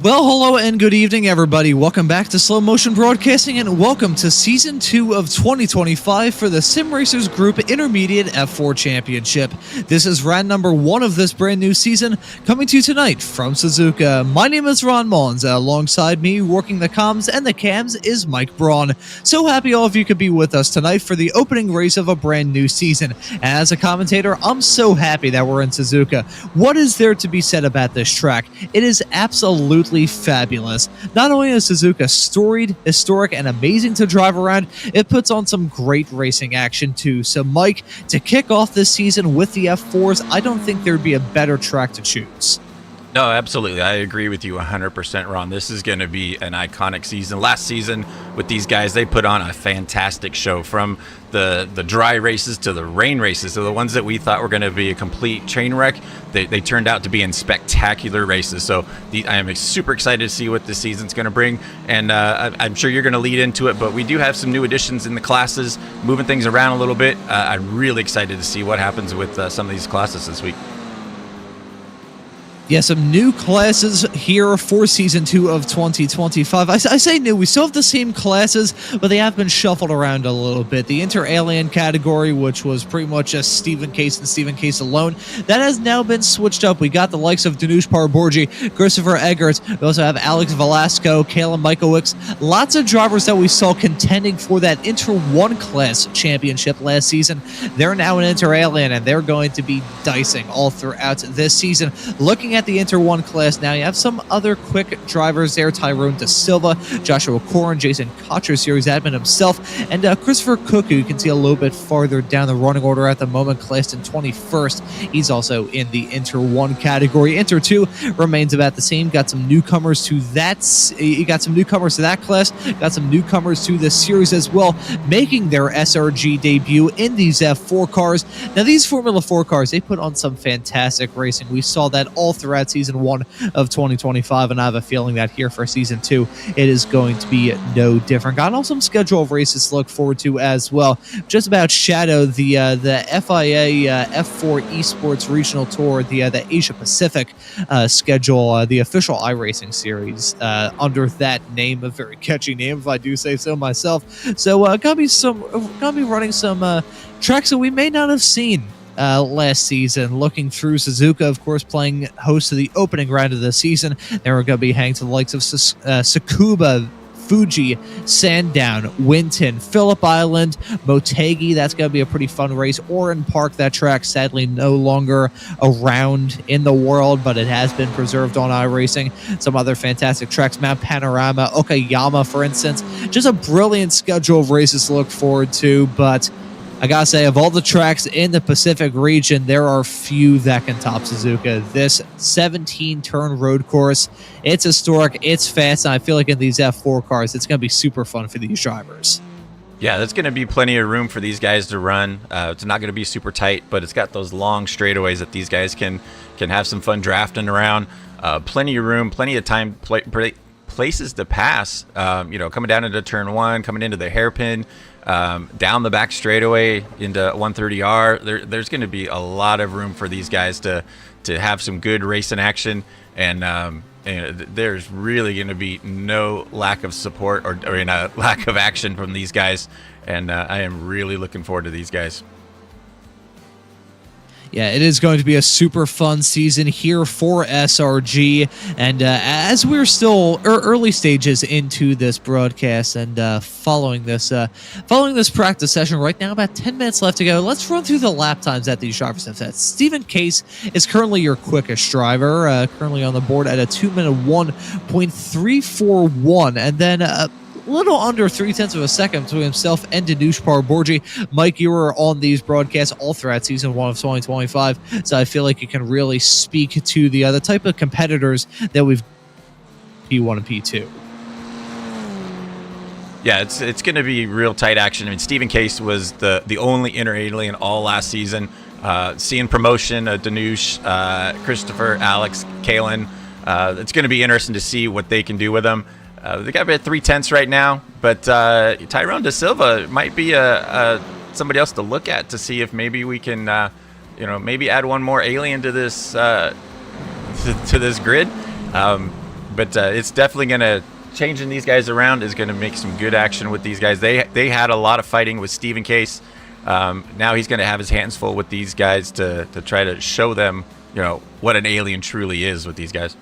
Well, hello and good evening, everybody. Welcome back to Slow Motion Broadcasting, and welcome to Season 2 of 2025 for the Sim Racers Group Intermediate F4 Championship. This is round number 1 of this brand new season, coming to you tonight from Suzuka. My name is Maunz. Alongside me, working the comms and the cams, is Mike Braun. So happy all of you could be with us tonight for the opening race of a brand new season. As a commentator, I'm so happy that we're in Suzuka. What is there to be said about this track? It is absolutely fabulous. Not only is Suzuka storied, historic, and amazing to drive around, it puts on some great racing action too. So Mike, to kick off this season with the F4s, I don't think there'd be a better track to choose. No, absolutely. I agree with you 100%, Ron. This is going to be an iconic season. Last season with these guys, they put on a fantastic show, from the dry races to the rain races. So the ones that we thought were going to be a complete train wreck, they turned out to be in spectacular races. So I am super excited to see what this season's going to bring. And I'm sure you're going to lead into it, but we do have some new additions in the classes, moving things around a little bit. I'm really excited to see what happens with some of these classes this week. Yeah, some new classes here for Season 2 of 2025. I say new, we still have the same classes, but they have been shuffled around a little bit. The Inter-Alien category, which was pretty much just Stephen Case and Stephen Case alone, that has now been switched up. We got the likes of Danush Paraborgi, Christopher Eggert. We also have Alex Velasco, Kalen Michaelwicz. Lots of drivers that we saw contending for that Inter-1 class championship last season. They're now in Inter-Alien, and they're going to be dicing all throughout this season. Looking at the Inter-1 class now, you have some other quick drivers there: Tyrone Da Silva, Joshua Corrin, Jason Cotcher, series admin himself, and Christopher Cook, who you can see a little bit farther down the running order at the moment, classed in 21st. He's also in the Inter-1 category. Inter-2 remains about the same. Got some newcomers to that. You got some newcomers to that class. Got some newcomers to this series as well, making their SRG debut in these F4 cars. Now, these Formula 4 cars, they put on some fantastic racing. We saw that all throughout Season 1 of 2025, and I have a feeling that here for Season 2, it is going to be no different. Got also some schedule of races to look forward to as well. Just about shadow the FIA F4 Esports Regional Tour, the Asia Pacific schedule, the official iRacing series under that name, a very catchy name if I do say so myself. So gonna be running some tracks that we may not have seen last season. Looking through Suzuka, of course, playing host to the opening round of the season. Then we're going to be hanging to the likes of Tsukuba, Fuji, Sandown, Winton, Phillip Island, Motegi. That's going to be a pretty fun race. Oran Park, that track sadly no longer around in the world, but it has been preserved on iRacing. Some other fantastic tracks: Mount Panorama, Okayama, for instance. Just a brilliant schedule of races to look forward to, but I gotta say, of all the tracks in the Pacific region, there are few that can top Suzuka. This 17-turn road course, it's historic, it's fast, and I feel like in these F4 cars, it's going to be super fun for these drivers. Yeah, there's going to be plenty of room for these guys to run. It's not going to be super tight, but it's got those long straightaways that these guys can have some fun drafting around. Plenty of room, plenty of time, places to pass. Coming down into turn 1, coming into the hairpin, down the back straightaway into 130R. There's going to be a lot of room for these guys to have some good racing action, and there's really going to be no lack of support or lack of action from these guys, and I am really looking forward to these guys. Yeah, it is going to be a super fun season here for SRG. And as we're still early stages into this broadcast and following this practice session right now, about 10 minutes left to go, let's run through the lap times that these drivers have set. Stephen Case is currently your quickest driver, currently on the board at a 2-minute 1.341. And then little under 0.3 of a second between himself and Danush Paraborgi. Mike, you were on these broadcasts all throughout Season 1 of 2025, so I feel like you can really speak to the type of competitors that we've P1 and P2. Yeah, it's going to be real tight action. I mean, Stephen Case was the only Inter-Alien all last season. Seeing promotion, Danush, Christopher, Alex, Kalen. It's going to be interesting to see what they can do with them. They got about 0.3 right now, but Tyrone Da Silva might be somebody else to look at to see if maybe we can, maybe add one more alien to this to this grid. But it's definitely going to changing these guys around is going to make some good action with these guys. They had a lot of fighting with Stephen Case. Now he's going to have his hands full with these guys to try to show them, what an alien truly is with these guys.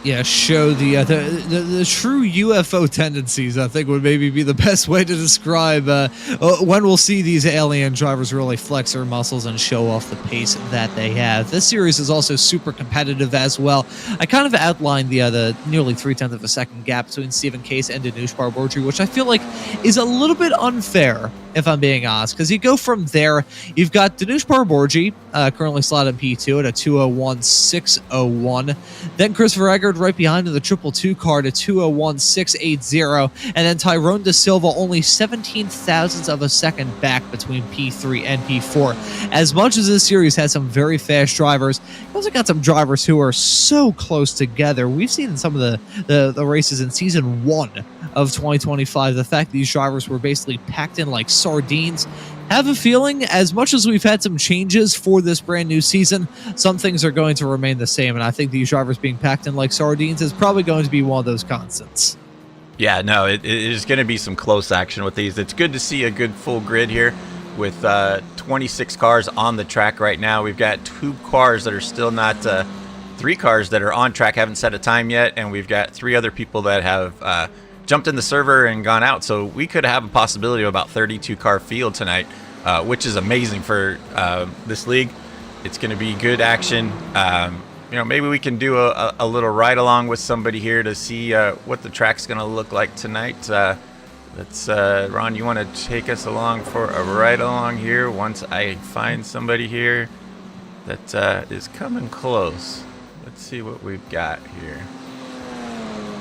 Yeah, show the true UFO tendencies, I think, would maybe be the best way to describe when we'll see these alien drivers really flex their muscles and show off the pace that they have. This series is also super competitive as well. I kind of outlined the nearly 0.3 of a second gap between Stephen Case and Danush Barborji, which I feel like is a little bit unfair, if I'm being honest, because you go from there, you've got Danush Barborji, currently slotted in P2 at a 201.601, then Christopher Eggert right behind in the 222 car to 201.680, and then Tyrone De Silva only 17 thousandths of a second back between P3 and P4. As much as this series has some very fast drivers, you also got some drivers who are so close together. We've seen in some of the races in Season 1 of 2025, the fact that these drivers were basically packed in like sardines. Have a feeling, as much as we've had some changes for this brand new season, some things are going to remain the same, and I think these drivers being packed in like sardines is probably going to be one of those constants. Yeah, no, it is going to be some close action with these. It's good to see a good full grid here with 26 cars on the track right now. We've got 2 cars that are still not, 3 cars that are on track, haven't set a time yet, and we've got 3 other people that have jumped in the server and gone out. So we could have a possibility of about 32 car field tonight, which is amazing for this league. It's going to be good action. Maybe we can do a little ride along with somebody here to see what the track's going to look like tonight. Ron, you want to take us along for a ride along here once I find somebody here that is coming close. Let's see what we've got here.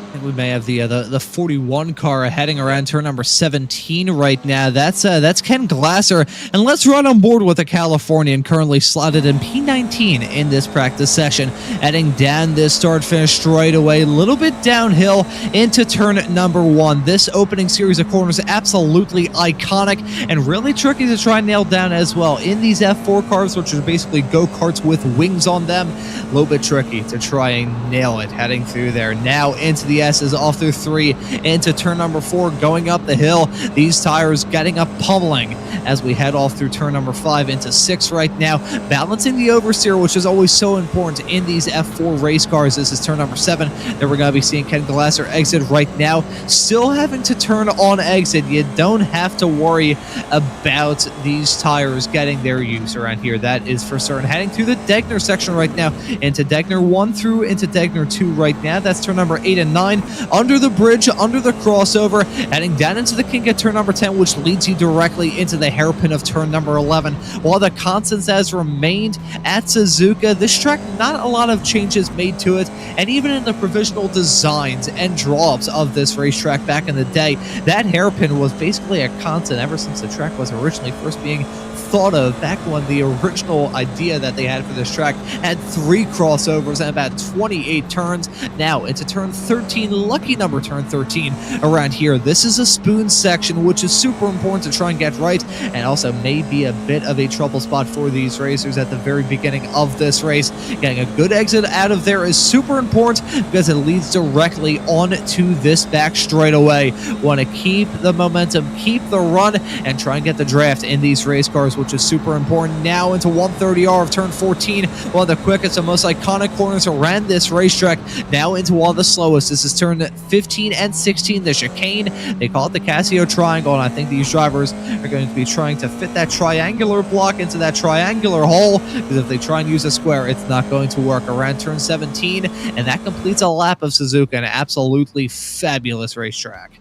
I think we may have the 41 car heading around turn number 17 right now. That's Ken Glasser, and let's run on board with a Californian currently slotted in P19 in this practice session, heading down this start-finish straightaway, a little bit downhill into turn number 1. This opening series of corners absolutely iconic and really tricky to try and nail down as well. In these F4 cars, which are basically go-karts with wings on them, a little bit tricky to try and nail it heading through there. Now into the S's off through 3 into turn number 4, going up the hill. These tires getting a pummeling as we head off through turn number 5 into 6 right now, balancing the oversteer, which is always so important in these F4 race cars. This is turn number 7 that we're going to be seeing Ken Glasser exit right now. Still having to turn on exit. You don't have to worry about these tires getting their use around here. That is for certain. Heading through the Degner section right now into Degner 1 through into Degner 2 right now. That's turn number 8 and 9. Under the bridge, under the crossover, heading down into the kink at turn number 10, which leads you directly into the hairpin of turn number 11. While the constants has remained at Suzuka, this track, not a lot of changes made to it, and even in the provisional designs and draw-ups of this racetrack back in the day, that hairpin was basically a constant ever since the track was originally first being thought of, back when the original idea that they had for this track had 3 crossovers and about 28 turns. Now into turn 13, lucky number turn 13 around here. This is a spoon section, which is super important to try and get right, and also may be a bit of a trouble spot for these racers at the very beginning of this race. Getting a good exit out of there is super important because it leads directly on to this back straightaway. Want to keep the momentum, keep the run, and try and get the draft in these race cars, which is super important. Now into 130R of turn 14, one of the quickest and most iconic corners around this racetrack. Now into one of the slowest. This is turn 15 and 16, the chicane. They call it the Casio Triangle, and I think these drivers are going to be trying to fit that triangular block into that triangular hole, because if they try and use a square, it's not going to work. Around turn 17, and that completes a lap of Suzuka, an absolutely fabulous racetrack.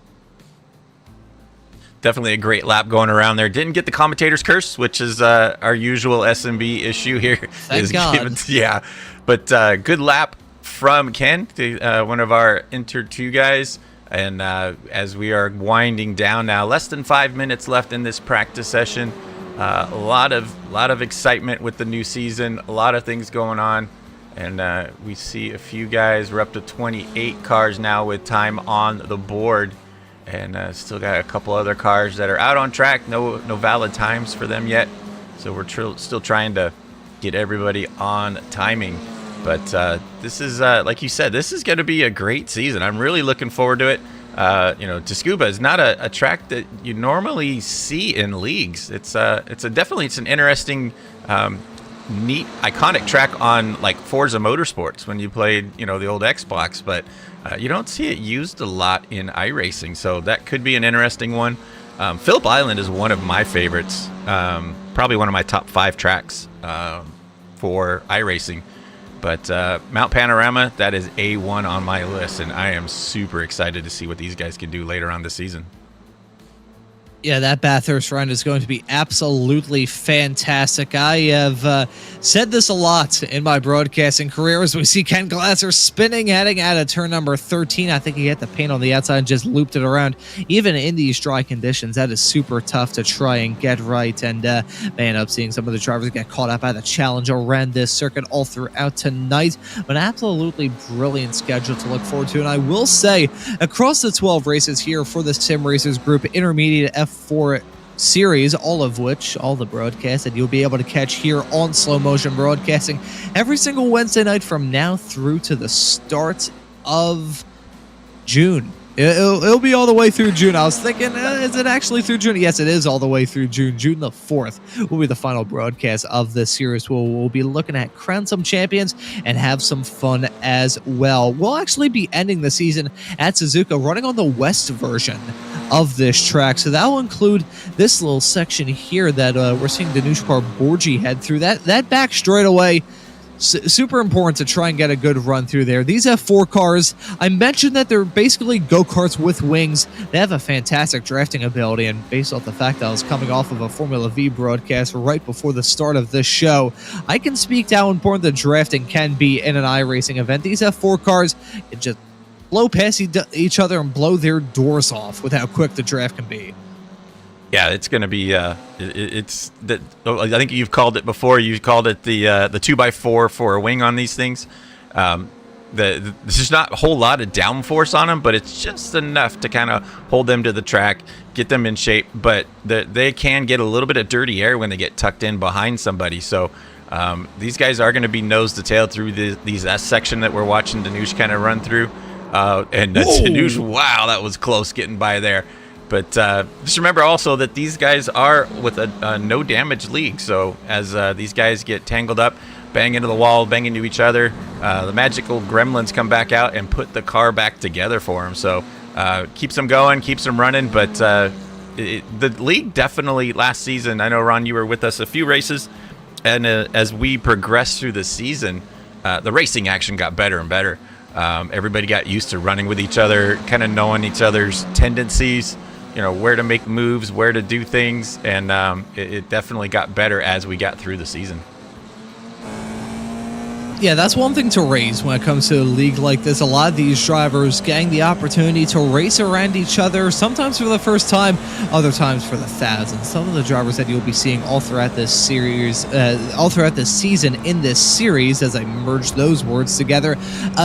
Definitely a great lap going around there. Didn't get the commentator's curse, which is our usual SMB issue here. Thank God. Yeah, but good lap from Ken, one of our Inter 2 guys. And as we are winding down now, less than 5 minutes left in this practice session. A lot of excitement with the new season. A lot of things going on. And we see a few guys. We're up to 28 cars now with time on the board. And still got a couple other cars that are out on track. No valid times for them yet. So we're still trying to get everybody on timing. But this is, like you said, this is going to be a great season. I'm really looking forward to it. Tsukuba is not a track that you normally see in leagues. It's an interesting, neat, iconic track on like Forza Motorsports when you played, the old Xbox, but you don't see it used a lot in iRacing. So that could be an interesting one. Phillip Island is one of my favorites, probably one of my top 5 tracks for iRacing. But Mount Panorama, that is A1 on my list, and I am super excited to see what these guys can do later on this season. Yeah, that Bathurst run is going to be absolutely fantastic. I have said this a lot in my broadcasting career as we see Ken Glasser spinning, heading out of turn number 13. I think he hit the paint on the outside and just looped it around. Even in these dry conditions, that is super tough to try and get right. And may end up seeing some of the drivers get caught up by the challenge around this circuit all throughout tonight. An absolutely brilliant schedule to look forward to. And I will say, across the 12 races here for the Sim Racers Group Intermediate F4 series, all the broadcasts that you'll be able to catch here on Slow Motion Broadcasting every single Wednesday night from now through to the start of June. It'll be all the way through June. I was thinking, is it actually through June? Yes, it is all the way through June. June the 4th will be the final broadcast of this series. We'll be looking at crown some champions and have some fun as well. We'll actually be ending the season at Suzuka running on the West version of this track. So that will include this little section here that we're seeing Danushkar Borgi head through. That back straightaway, super important to try and get a good run through there. These F4 cars, I mentioned that they're basically go-karts with wings. They have a fantastic drafting ability, and based off the fact that I was coming off of a Formula V broadcast right before the start of this show, I can speak to how important the drafting can be in an iRacing event. These F4 cars can just blow past each other and blow their doors off with how quick the draft can be. Yeah, it's going to be. It's that. I think you've called it before. You called it the 2x4 for a wing on these things. There's just not a whole lot of downforce on them, but it's just enough to kind of hold them to the track, get them in shape. But they can get a little bit of dirty air when they get tucked in behind somebody. So these guys are going to be nose to tail through these S section that we're watching Danush kind of run through. And Danush, wow, that was close getting by there. But just remember also that these guys are with a no damage league. So as these guys get tangled up, bang into the wall, bang into each other, the magical gremlins come back out and put the car back together for them. So keeps them going, keeps them running. But the league definitely last season, I know, Ron, you were with us a few races. And as we progressed through the season, the racing action got better and better. Everybody got used to running with each other, kind of knowing each other's tendencies, where to make moves, where to do things, and it definitely got better as we got through the season. Yeah, that's one thing to raise when it comes to a league like this. A lot of these drivers getting the opportunity to race around each other, sometimes for the first time, other times for the thousands. Some of the drivers that you'll be seeing all throughout this series, all throughout this season in this series, as I merge those words together,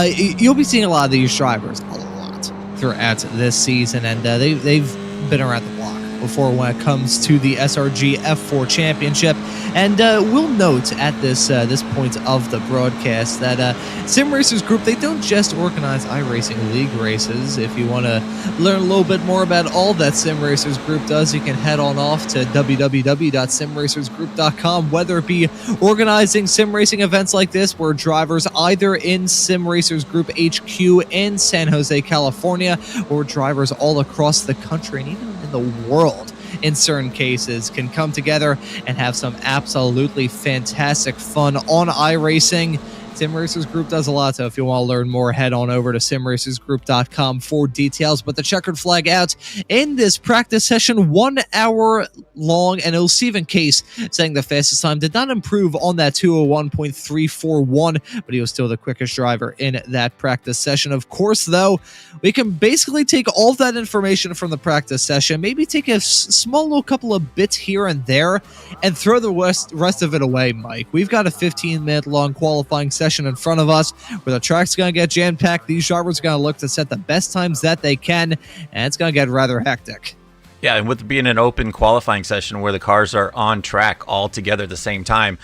you'll be seeing a lot of these drivers a lot throughout this season, and they've been around the block before when it comes to the SRG F4 Championship. And we'll note at this point of the broadcast that Sim Racers Group, they don't just organize iRacing League races. If you want to learn a little bit more about all that Sim Racers Group does, you can head on off to www.simracersgroup.com, whether it be organizing sim racing events like this where drivers either in Sim Racers Group HQ in San Jose, California, or drivers all across the country and even in the world in certain cases can come together and have some absolutely fantastic fun on iRacing. Sim Racers Group does a lot, so if you want to learn more, head on over to simracersgroup.com for details. But the checkered flag out in this practice session, 1 hour long, and it was Stephen Case saying the fastest time did not improve on that 201.341, but he was still the quickest driver in that practice session. Of course, though, we can basically take all of that information from the practice session, maybe take a small little couple of bits here and there, and throw the rest of it away, Mike. We've got a 15-minute long qualifying session in front of us where the track's going to get jam-packed. These drivers are going to look to set the best times that they can, and it's going to get rather hectic. Yeah, and with being an open qualifying session where the cars are on track all together at the same time,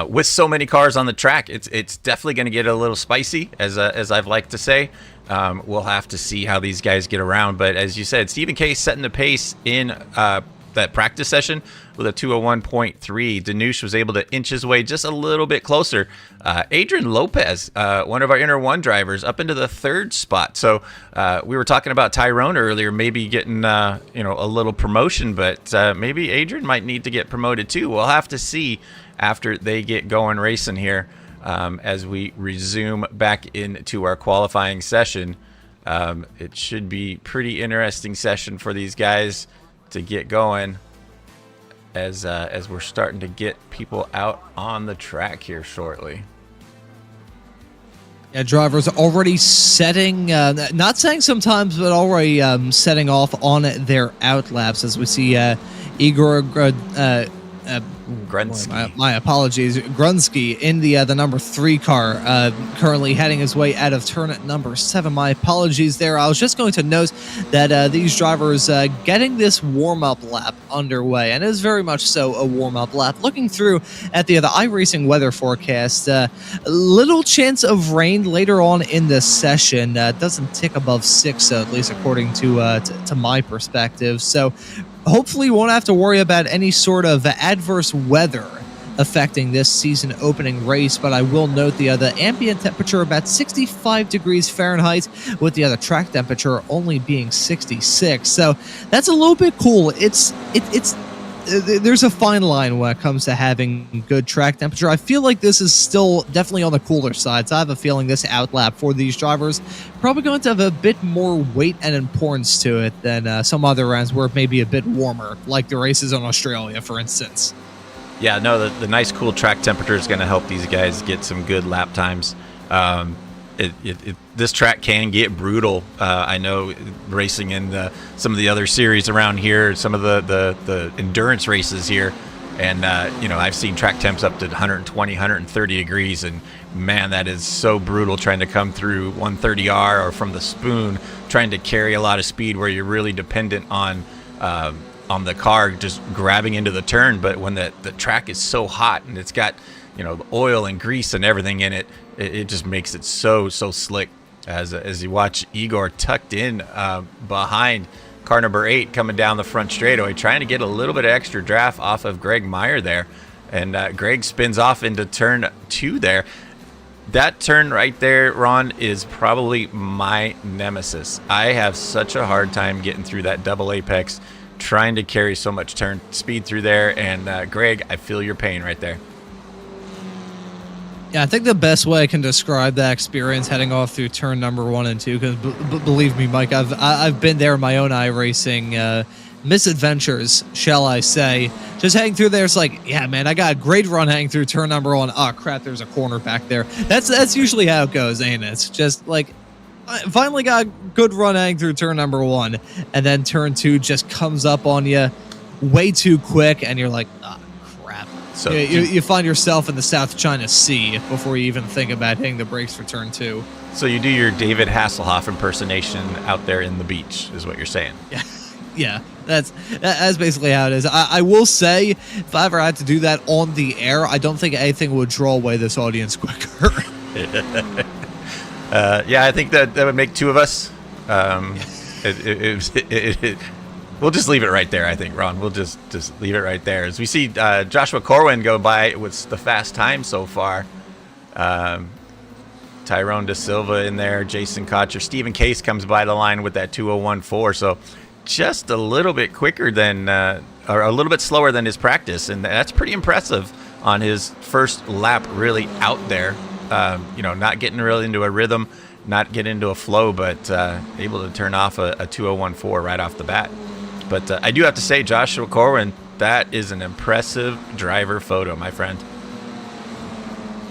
with so many cars on the track, it's definitely going to get a little spicy, as I've liked to say. We'll have to see how these guys get around. But as you said, Stephen Case setting the pace in that practice session with a 201.3. Danush was able to inch his way just a little bit closer. Adrian Lopez, one of our Inter One drivers, up into the third spot. So we were talking about Tyrone earlier, maybe getting a little promotion, but maybe Adrian might need to get promoted too. We'll have to see after they get going racing here as we resume back into our qualifying session. It should be pretty interesting session for these guys to get going as we're starting to get people out on the track here shortly. Yeah, drivers already setting, not saying sometimes, but already setting off on their out laps as we see Igor Grunsky. My apologies. Grunsky in the number 3 car, currently heading his way out of turn number 7. My apologies there. I was just going to note that these drivers getting this warm-up lap underway, and it is very much so a warm-up lap. Looking through at the iRacing weather forecast, little chance of rain later on in the session. Doesn't tick above 6, at least according to my perspective. So hopefully won't have to worry about any sort of adverse weather affecting this season opening race, but I will note the ambient temperature about 65 degrees Fahrenheit, with the other track temperature only being 66. So that's a little bit cool. There's a fine line when it comes to having good track temperature. I feel like this is still definitely on the cooler side, so I have a feeling this outlap for these drivers probably going to have a bit more weight and importance to it than some other rounds where it may be a bit warmer, like the races in Australia, for instance. Yeah, no, the nice cool track temperature is going to help these guys get some good lap times. This track can get brutal. I know racing in some of the other series around here, some of the endurance races here, and I've seen track temps up to 120, 130 degrees, and man, that is so brutal trying to come through 130R or from the spoon, trying to carry a lot of speed where you're really dependent on the car just grabbing into the turn. But when the track is so hot and it's got the oil and grease and everything in it, it just makes it so slick. As you watch Igor tucked in behind car number 8 coming down the front straightaway, trying to get a little bit of extra draft off of Greg Meyer there, and Greg spins off into turn 2 there. That turn right there, Ron, is probably my nemesis. I have such a hard time getting through that double apex, trying to carry so much turn speed through there, and Greg, I feel your pain right there. Yeah, I think the best way I can describe that experience heading off through turn number 1 and 2, because believe me, Mike, I've been there in my own iRacing misadventures, shall I say. Just heading through there, it's like, yeah, man, I got a great run heading through turn number 1. Oh, crap, there's a corner back there. That's usually how it goes, ain't it? It's just like, I finally got a good run heading through turn number 1, and then turn 2 just comes up on you way too quick, and you're like, ah. So you find yourself in the South China Sea before you even think about hitting the brakes for turn 2. So you do your David Hasselhoff impersonation out there in the beach, is what you're saying. Yeah, that's basically how it is. I will say, if I ever had to do that on the air, I don't think anything would draw away this audience quicker. Yeah, I think that would make 2 of us. We'll just leave it right there, I think, Ron. We'll just leave it right there. As we see Joshua Corwin go by with the fast time so far. Tyrone De Silva in there, Jason Cotcher. Stephen Case comes by the line with that 201.4. So just a little bit quicker than, or a little bit slower than his practice. And that's pretty impressive on his first lap really out there. Not getting really into a rhythm, not getting into a flow, but able to turn off a 201.4 right off the bat. But I do have to say, Joshua Corwin, that is an impressive driver photo, my friend.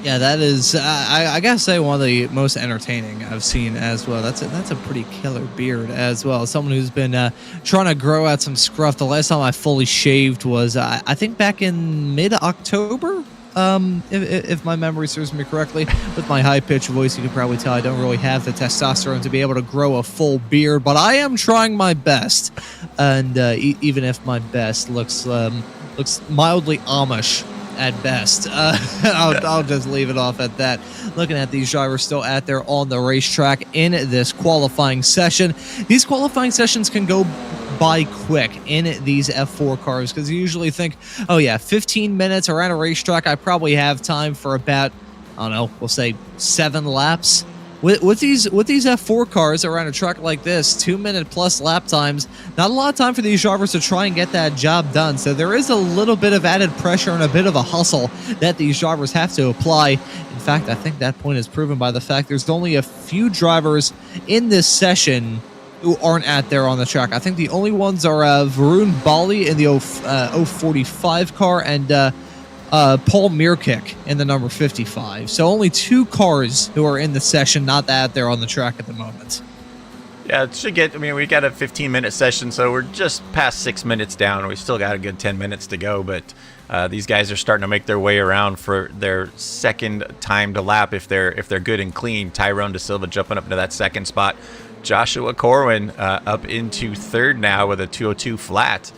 Yeah, that is, I gotta say, one of the most entertaining I've seen as well. That's a pretty killer beard as well. Someone who's been trying to grow out some scruff. The last time I fully shaved was, I think, back in mid-October. If my memory serves me correctly. With my high-pitched voice, you can probably tell I don't really have the testosterone to be able to grow a full beard, but I am trying my best. and even if my best looks mildly Amish at best. I'll just leave it off at that. Looking at these drivers still out there on the racetrack in this qualifying session. These qualifying sessions can go by quick in these F4 cars, because you usually think, oh yeah, 15 minutes around a racetrack, I probably have time for about, I don't know, we'll say 7 laps. With these F4 cars around a track like this, 2-minute plus lap times, not a lot of time for these drivers to try and get that job done. So there is a little bit of added pressure and a bit of a hustle that these drivers have to apply. In fact, I think that point is proven by the fact there's only a few drivers in this session who aren't out there on the track. I think the only ones are Varun Bali in the 045 car and Paul Mirkic in the number 55. So only 2 cars who are in the session, not out there on the track at the moment. Yeah, it should get, I mean, we got a 15-minute session, so we're just past 6 minutes down. We still got a good 10 minutes to go, but these guys are starting to make their way around for their second time to lap if they're good and clean. Tyrone De Silva jumping up into that second spot. Joshua Corwin up into third now with a 202 flat.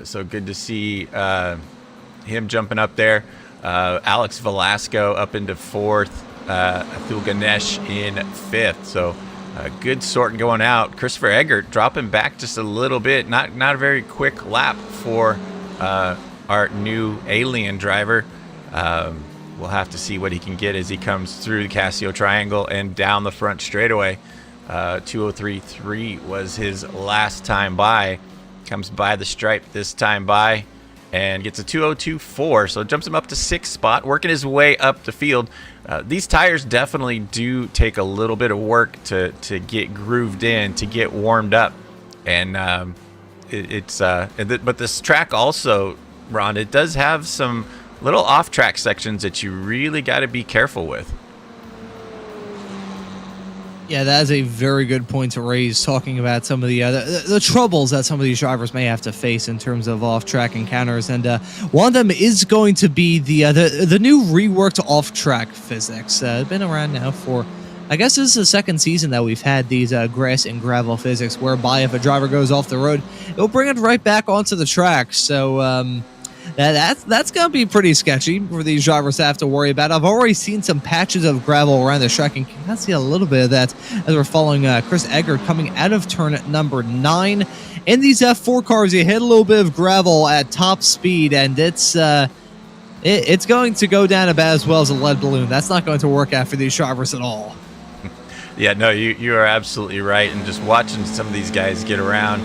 So good to see him jumping up there. Alex Velasco up into fourth. Athul Ganesh in fifth. So good sorting going out. Christopher Eggert dropping back just a little bit. Not a very quick lap for our new alien driver. We'll have to see what he can get as he comes through the Casio Triangle and down the front straightaway. 203.3 was his last time by. Comes by the stripe this time by and gets a 202.4, so it jumps him up to 6th spot, working his way up the field. These tires definitely do take a little bit of work to get grooved in, to get warmed up, and but this track also, Ron, it does have some little off-track sections that you really got to be careful with. Yeah, that is a very good point to raise, talking about some of the troubles that some of these drivers may have to face in terms of off-track encounters, and one of them is going to be the new reworked off-track physics. Been around now for, I guess this is the second season that we've had these grass and gravel physics, whereby if a driver goes off the road, it'll bring it right back onto the track. So that's going to be pretty sketchy for these drivers to have to worry about. I've already seen some patches of gravel around the track, and can see a little bit of that as we're following Chris Eggert coming out of turn number 9. In these F4 cars, you hit a little bit of gravel at top speed, and it's going to go down about as well as a lead balloon. That's not going to work out for these drivers at all. Yeah, no, you are absolutely right. And just watching some of these guys get around,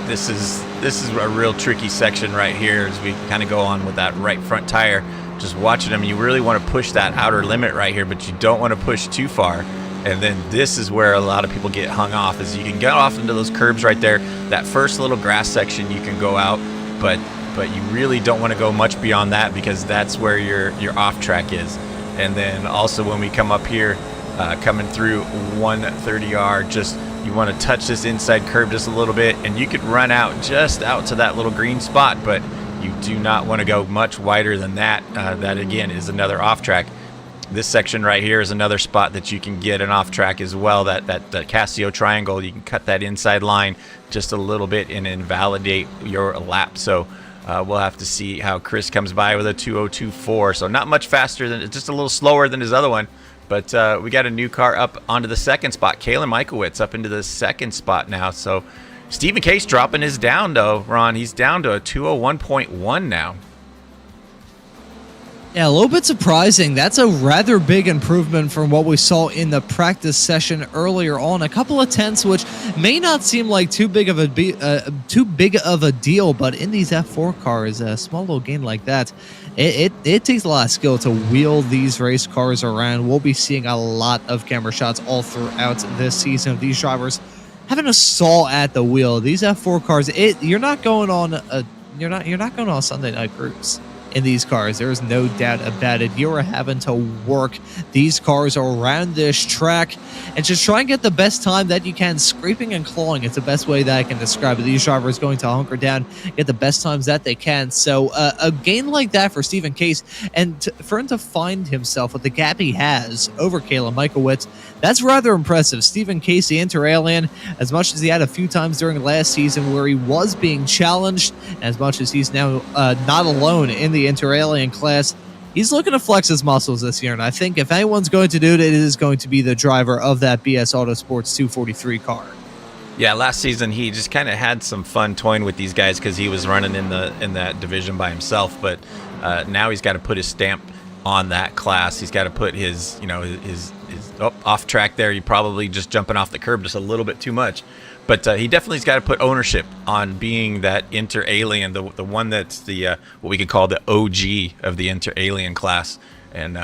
this is a real tricky section right here as we kind of go on with that right front tire. Just watching them, you really want to push that outer limit right here, but you don't want to push too far. And then this is where a lot of people get hung off, is you can get off into those curbs right there. That first little grass section you can go out, but you really don't want to go much beyond that, because that's where your off track is. And then also when we come up here, coming through 130R, just you want to touch this inside curb just a little bit, and you could run out just out to that little green spot, but you do not want to go much wider than that. That again is another off track. This section right here is another spot that you can get an off track as well. That Casio Triangle, you can cut that inside line just a little bit and invalidate your lap. So we'll have to see how Chris comes by with a 202.4. So not much faster than, just a little slower than his other one. But we got a new car up onto the second spot. Kalen Michaelwitz up into the second spot now. So Stephen Case dropping his down, though, Ron. He's down to a 201.1 now. Yeah, a little bit surprising. That's a rather big improvement from what we saw in the practice session earlier on. A couple of tenths, which may not seem like too big of a deal, but in these F4 cars, a small little gain like that, it takes a lot of skill to wheel these race cars around. We'll be seeing a lot of camera shots all throughout this season of these drivers having a saw at the wheel. These F4 cars, you're not going on a Sunday night cruise. in these cars. There's no doubt about it. You are having to work these cars around this track and just try and get the best time that you can. Scraping and clawing, it's the best way that I can describe it. These drivers going to hunker down, get the best times that they can. So a gain like that for Stephen Case, and for him to find himself with the gap he has over Caleb Michaelwitz, that's rather impressive. Stephen Case, the Inter-Alien, as much as he had a few times during last season where he was being challenged, as much as he's now not alone in the Inter-Alien class, he's looking to flex his muscles this year. And I think if anyone's going to do it, it is going to be the driver of that BS Autosports 243 car. Yeah, last season he just kind of had some fun toying with these guys because he was running in that division by himself. But now he's got to put his stamp on that class. He's got to put his off track there. He probably just jumping off the curb just a little bit too much. But he definitely's got to put ownership on being that Inter-Alien, the one that's the what we could call the OG of the Inter-Alien class, and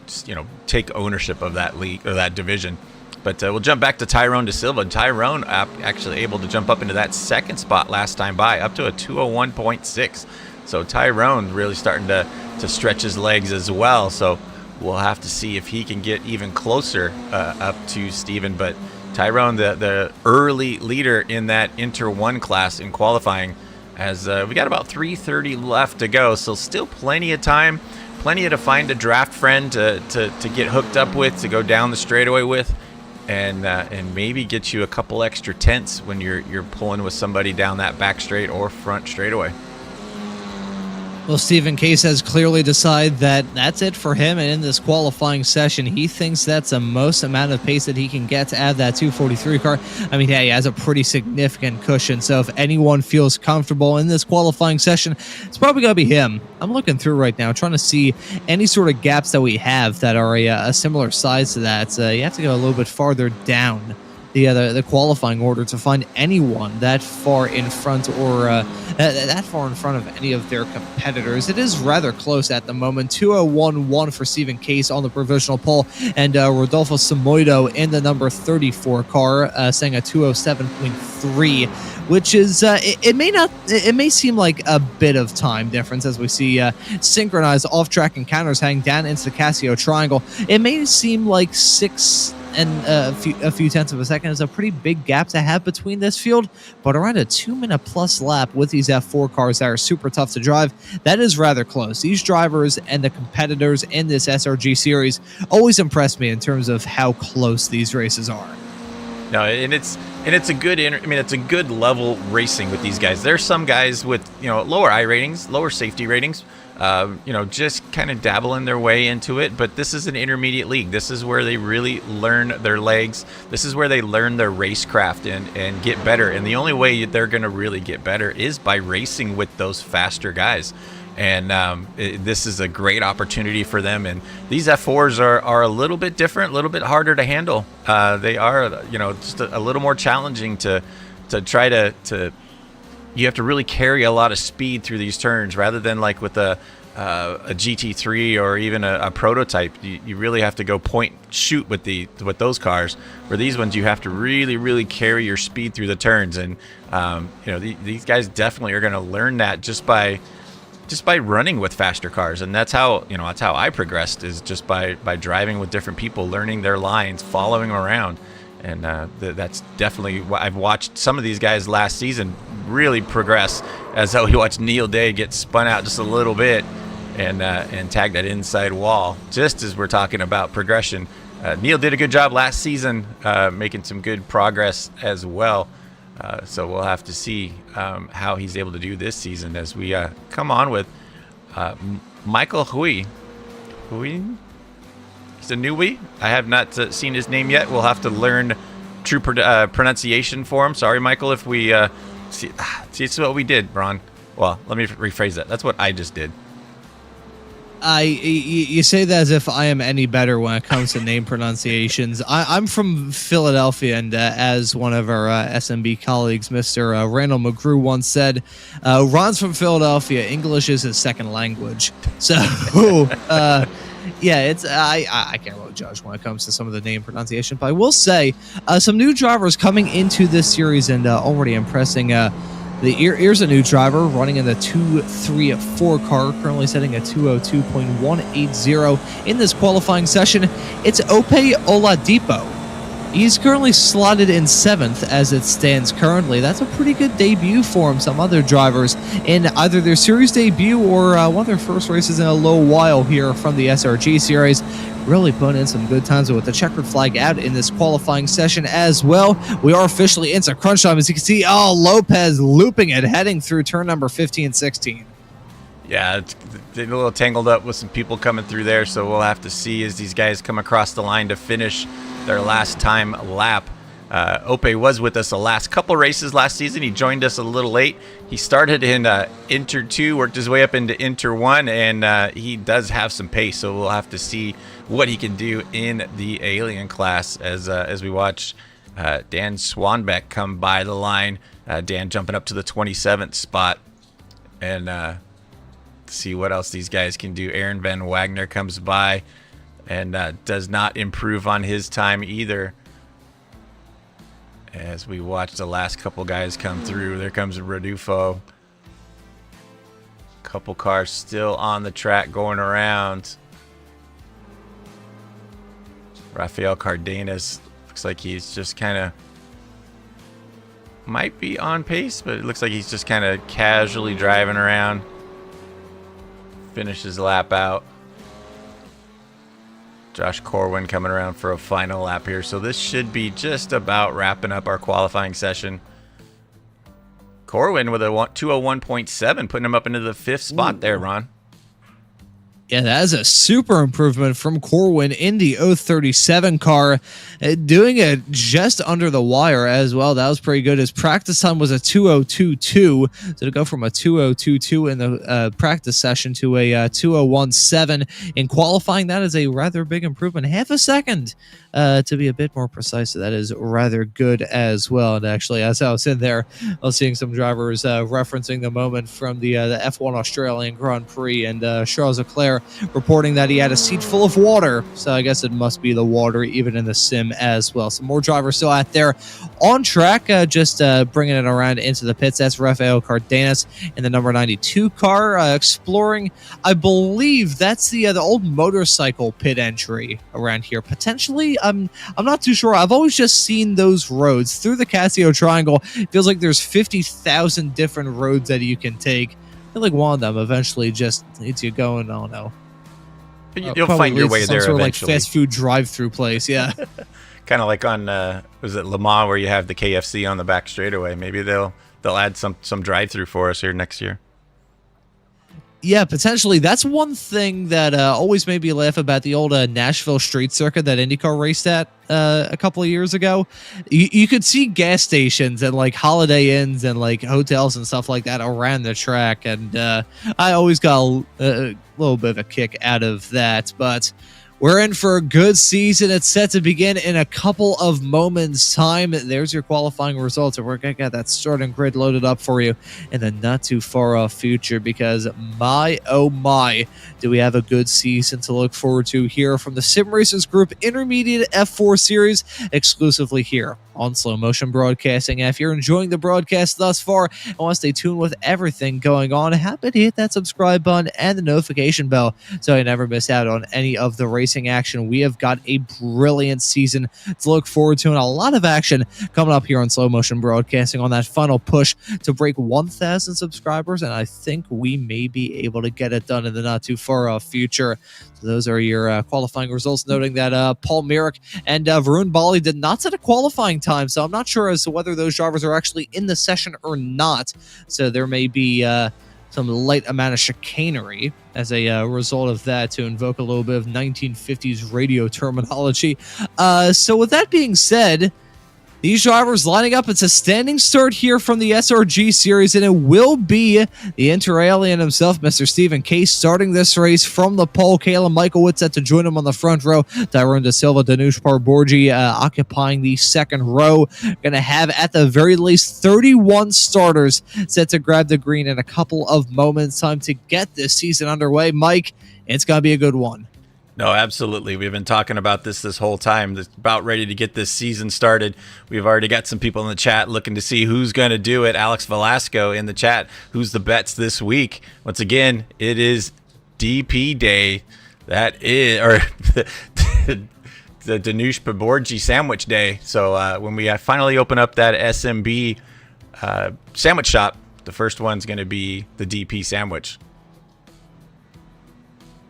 just, take ownership of that league or that division. But we'll jump back to Tyrone De Silva. Tyrone actually able to jump up into that second spot last time by, up to a 201.6. So Tyrone really starting to stretch his legs as well. So we'll have to see if he can get even closer up to Steven. But Tyrone, the early leader in that Inter 1 class in qualifying, as we got about 3:30 left to go. So still plenty of time, plenty to find a draft friend to get hooked up with, to go down the straightaway with, and maybe get you a couple extra tenths when you're pulling with somebody down that back straight or front straightaway. Well, Stephen Case has clearly decided that that's it for him, and in this qualifying session, he thinks that's the most amount of pace that he can get to add that 243 car. I mean, he has a pretty significant cushion, so if anyone feels comfortable in this qualifying session, it's probably going to be him. I'm looking through right now, trying to see any sort of gaps that we have that are a similar size to that. You have to go a little bit farther down the qualifying order to find anyone that far in front or that far in front of any of their competitors. It is rather close at the moment. 201.1 for Stephen Case on the provisional pole, and Rodolfo Samoido in the number 34 car, saying a 207.3, which is it may seem like a bit of time difference as we see synchronized off-track encounters heading down into the Casio Triangle. It may seem like 6 and a few tenths of a second is a pretty big gap to have between this field, but around a 2-minute plus lap with these F4 cars that are super tough to drive, that is rather close. These drivers and the competitors in this SRG series always impress me in terms of how close these races are. No, and it's a good it's a good level racing with these guys. There's some guys with lower I ratings, lower safety ratings, just kind of dabbling their way into it. But this is an intermediate league. This is where they really learn their legs. This is where they learn their racecraft and get better. And the only way they're going to really get better is by racing with those faster guys. And this is a great opportunity for them. And these F4s are a little bit different, a little bit harder to handle. They are, just a little more challenging to try to. You have to really carry a lot of speed through these turns, rather than like with a GT3 or even a prototype. You really have to go point shoot with those cars. Where these ones, you have to really, really carry your speed through the turns. And these guys definitely are going to learn that just by running with faster cars. And that's how I progressed, is just by driving with different people, learning their lines, following them around. And that's definitely what I've watched some of these guys last season really progress, as how we watched Neil Day get spun out just a little bit and tag that inside wall, just as we're talking about progression. Neil did a good job last season, making some good progress as well. So we'll have to see how he's able to do this season as we come on with Michael Hui. He's a newbie. I have not seen his name yet. We'll have to learn true pronunciation for him. Sorry, Michael, if we see it's what we did, Braun. Well, let me rephrase that. That's what I just did. You say that as if I am any better when it comes to name pronunciations. I'm from Philadelphia, and as one of our SMB colleagues, Mr. Randall McGrew, once said, Ron's from Philadelphia. English is his second language. So, yeah, it's I can't really judge when it comes to some of the name pronunciation, but I will say some new drivers coming into this series and already impressing Here's a new driver running in the 234 car, currently setting a 202.180 in this qualifying session. It's Ope Oladipo. He's currently slotted in 7th as it stands currently. That's a pretty good debut for him. Some other drivers in either their series debut or one of their first races in a little while here from the SRG series really putting in some good times with the checkered flag out in this qualifying session as well. We are officially into crunch time. As you can see, Lopez looping it, heading through turn number 15, 16. Yeah, it's a little tangled up with some people coming through there, so we'll have to see as these guys come across the line to finish their last time lap. Ope was with us the last couple races last season. He joined us a little late. He started in Inter 2, worked his way up into Inter 1, and he does have some pace, so we'll have to see what he can do in the Alien class as we watch Dan Swanbeck come by the line. Dan jumping up to the 27th spot, and see what else these guys can do. Aaron Van Wagner comes by and does not improve on his time either. As we watch the last couple guys come through, there comes Rodufo. Couple cars still on the track going around. Rafael Cardenas looks like he's just kind of might be on pace, but it looks like he's just kind of casually driving around. Finishes lap out. Josh Corwin coming around for a final lap here. So this should be just about wrapping up our qualifying session. Corwin with a 201.7, putting him up into the 5th spot there, Ron. Yeah, that is a super improvement from Corwin in the 037 car, doing it just under the wire as well. That was pretty good. His practice time was a 2:02.2, so to go from a 2:02.2 in the practice session to a 2:01.7 in qualifying, that is a rather big improvement. Half a second, to be a bit more precise. So that is rather good as well. And actually, as I was in there, I was seeing some drivers referencing the moment from the F1 Australian Grand Prix, and Charles Leclerc reporting that he had a seat full of water. So I guess it must be the water even in the sim as well. Some more drivers still out there on track, just bringing it around into the pits. That's Rafael Cardenas in the number 92 car, exploring. I believe that's the old motorcycle pit entry around here. Potentially, I'm not too sure. I've always just seen those roads through the Casio Triangle. It feels like there's 50,000 different roads that you can take. I feel like one of them eventually just leads you going, I don't know. You'll find your way there sort eventually. Of like fast food drive-through place, yeah. Kind of like on, was it Le Mans where you have the KFC on the back straightaway? Maybe they'll add some drive-through for us here next year. Yeah, potentially. That's one thing that always made me laugh about the old Nashville street circuit that IndyCar raced at a couple of years ago. You could see gas stations and like Holiday Inns and like hotels and stuff like that around the track, and I always got a little bit of a kick out of that. But we're in for a good season. It's set to begin in a couple of moments' time. There's your qualifying results, and we're going to get that starting grid loaded up for you in the not-too-far-off future, because my, oh my, do we have a good season to look forward to here from the Sim Racers Group Intermediate F4 Series, exclusively here on Slow Motion Broadcasting. And if you're enjoying the broadcast thus far and want to stay tuned with everything going on, happy to hit that subscribe button and the notification bell so you never miss out on any of the racing action. We have got a brilliant season to look forward to, and a lot of action coming up here on Slow Motion Broadcasting on that final push to break 1,000 subscribers, and I think we may be able to get it done in the not too far off future. So those are your qualifying results, noting that Paul Merrick and Varun Bali did not set a qualifying time, so I'm not sure as to whether those drivers are actually in the session or not. So there may be some light amount of chicanery as a result of that, to invoke a little bit of 1950s radio terminology. So with that being said, these drivers lining up. It's a standing start here from the SRG series, and it will be the Inter-Alien himself, Mr. Stephen Case, starting this race from the pole. Kayla Michaelwood set to join him on the front row. Tyrone De Silva, Danush Parborgi occupying the second row. Going to have, at the very least, 31 starters set to grab the green in a couple of moments' time to get this season underway. Mike, it's going to be a good one. No, absolutely. We've been talking about this whole time. It's about ready to get this season started. We've already got some people in the chat looking to see who's going to do it. Alex Velasco in the chat. Who's the bets this week? Once again, it is DP Day. That is, or the Danush Paborgi Sandwich Day. So when we finally open up that SMB sandwich shop, the first one's going to be the DP sandwich.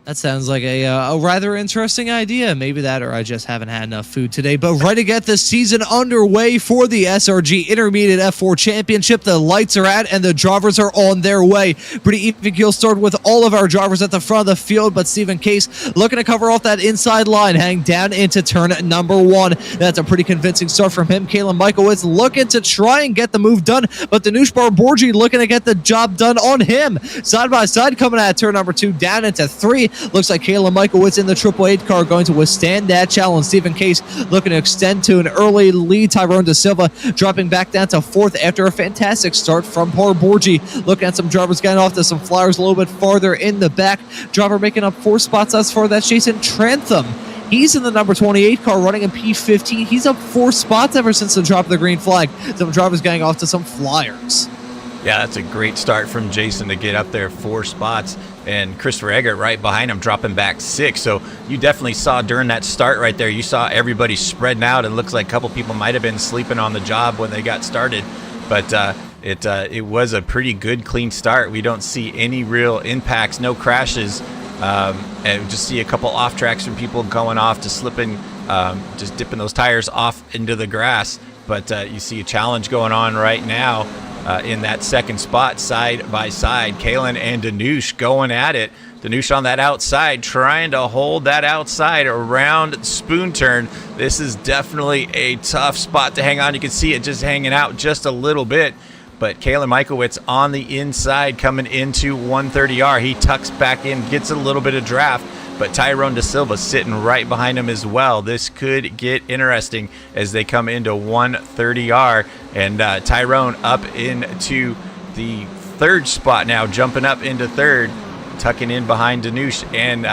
That sounds like a rather interesting idea. Maybe that, or I just haven't had enough food today. But right to get the season underway for the SRG Intermediate F4 Championship. The lights are at, and the drivers are on their way. Pretty even keel start with all of our drivers at the front of the field, but Stephen Case looking to cover off that inside line, hang down into turn number 1. That's a pretty convincing start from him. Kalen Michaelwitz looking to try and get the move done, but Danush Barborgi looking to get the job done on him. Side by side coming out of turn number 2, down into 3. Looks like Kayla Michaelwitz in the 888 car going to withstand that challenge. Stephen Case looking to extend to an early lead. Tyrone Da Silva dropping back down to 4th after a fantastic start from Barborgi. Looking at some drivers getting off to some flyers a little bit farther in the back. Driver making up 4 spots thus far. That's Jason Trantham. He's in the number 28 car running in P15. He's up 4 spots ever since the drop of the green flag. Some drivers getting off to some flyers. Yeah, that's a great start from Jason to get up there 4 spots, and Christopher Eggert right behind him dropping back 6. So you definitely saw during that start right there, you saw everybody spreading out. It looks like a couple people might have been sleeping on the job when they got started, but it was a pretty good clean start. We don't see any real impacts, no crashes, and just see a couple off tracks from people going off to slipping, just dipping those tires off into the grass. But you see a challenge going on right now. In that second spot, side by side, Kalen and Danush going at it. Danush on that outside, trying to hold that outside around spoon turn. This is definitely a tough spot to hang on. You can see it just hanging out just a little bit. But Kalen Michaelwitz on the inside coming into 130R. He tucks back in, gets a little bit of draft. But Tyrone Da Silva sitting right behind him as well. This could get interesting as they come into 130R. And Tyrone up into the 3rd spot now, jumping up into 3rd, tucking in behind Danush. And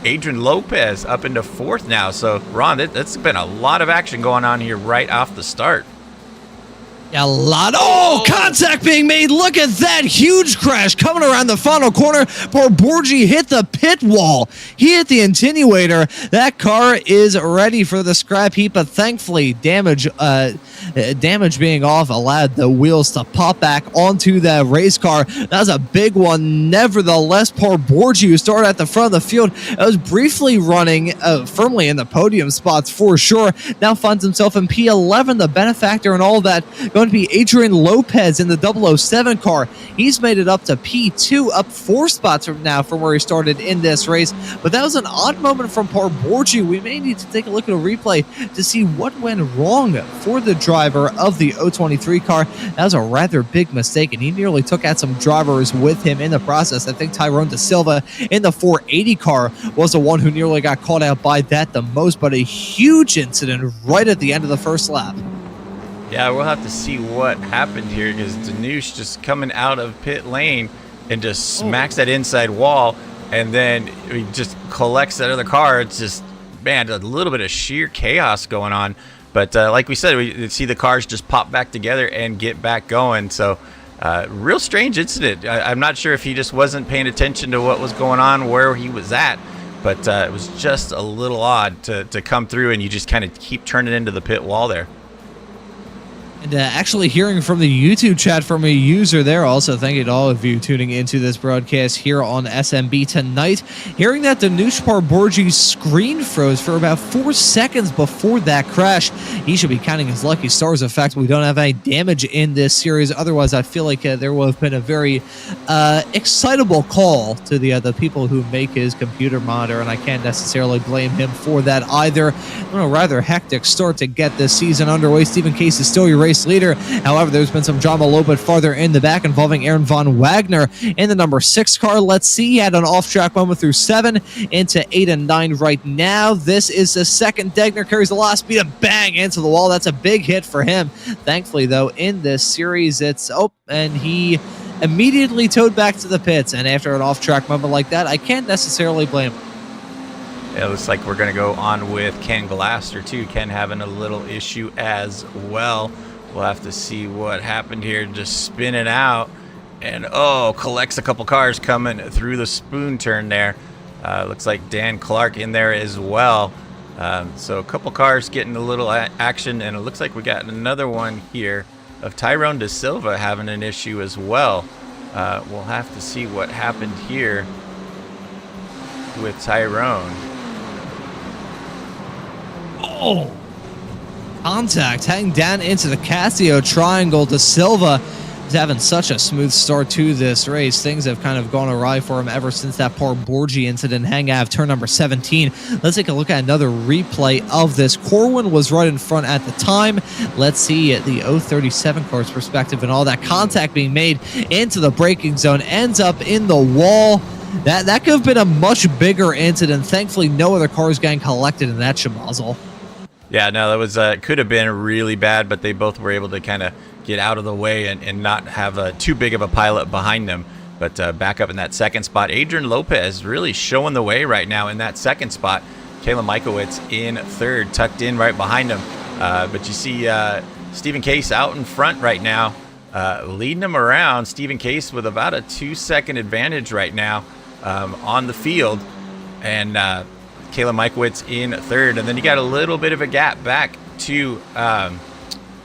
Adrian Lopez up into 4th now. So, Ron, that's been a lot of action going on here right off the start. A lot. Oh, contact being made. Look at that huge crash coming around the final corner. Barborgi hit the pit wall. He hit the attenuator. That car is ready for the scrap heap, but thankfully damage being off allowed the wheels to pop back onto that race car. That was a big one. Nevertheless, Barborgi, who started at the front of the field, was briefly running firmly in the podium spots for sure. Now finds himself in P11, the benefactor and all that. Going to be Adrian Lopez in the 007 car. He's made it up to P2, up 4 spots from where he started in this race. But that was an odd moment from Barborgi. We may need to take a look at a replay to see what went wrong for the driver of the 023 car. That was a rather big mistake, and he nearly took out some drivers with him in the process. I think Tyrone Da Silva in the 480 car was the one who nearly got caught out by that the most, but a huge incident right at the end of the first lap. Yeah, we'll have to see what happened here, because Danush just coming out of pit lane and just smacks that inside wall, and then he just collects that other car. It's just, man, a little bit of sheer chaos going on. But like we said, we see the cars just pop back together and get back going. So real strange incident. I'm not sure if he just wasn't paying attention to what was going on, where he was at. But it was just a little odd to come through, and you just kind of keep turning into the pit wall there. And actually hearing from the YouTube chat from a user there, also thank you to all of you tuning into this broadcast here on SMB tonight. Hearing that Danush Barborgi's screen froze for about 4 seconds before that crash. He should be counting his lucky stars. In fact, we don't have any damage in this series. Otherwise, I feel like there will have been a very excitable call to the people who make his computer monitor, and I can't necessarily blame him for that either. A rather hectic start to get this season underway. Stephen Case is still your race leader. However, there's been some drama a little bit farther in the back involving Aaron Von Wagner in the number 6 car. Let's see. He had an off-track moment through 7 into 8 and 9 right now. This is the second. Degner carries a lot of speed and bang into the wall. That's a big hit for him. Thankfully, though, in this series, and he immediately towed back to the pits. And after an off-track moment like that, I can't necessarily blame him. It looks like we're going to go on with Ken Glaster too. Ken having a little issue as well. We'll have to see what happened here. Just spinning out, and collects a couple cars coming through the spoon turn there. Looks like Dan Clark in there as well. So a couple cars getting a little action, and it looks like we got another one here of Tyrone De Silva having an issue as well. We'll have to see what happened here with Tyrone. Oh, contact heading down into the Casio triangle. De Silva is having such a smooth start to this race. Things have kind of gone awry for him ever since that poor Borgi incident hang out of turn number 17. Let's take a look at another replay of this. Corwin was right in front at the time. Let's see the 037 car's perspective, and all that contact being made into the braking zone ends up in the wall. That could have been a much bigger incident. Thankfully, no other cars getting collected in that shemazel. Yeah, no, that was could have been really bad, but they both were able to kind of get out of the way and not have too big of a pilot behind them. But back up in that second spot, Adrian Lopez really showing the way right now in that second spot. Kayla Michaelwitz in third, tucked in right behind him. But you see Stephen Case out in front right now, leading him around. Stephen Case with about a 2-second advantage right now on the field. And Kayla Michaelwitz in third, and then you got a little bit of a gap back to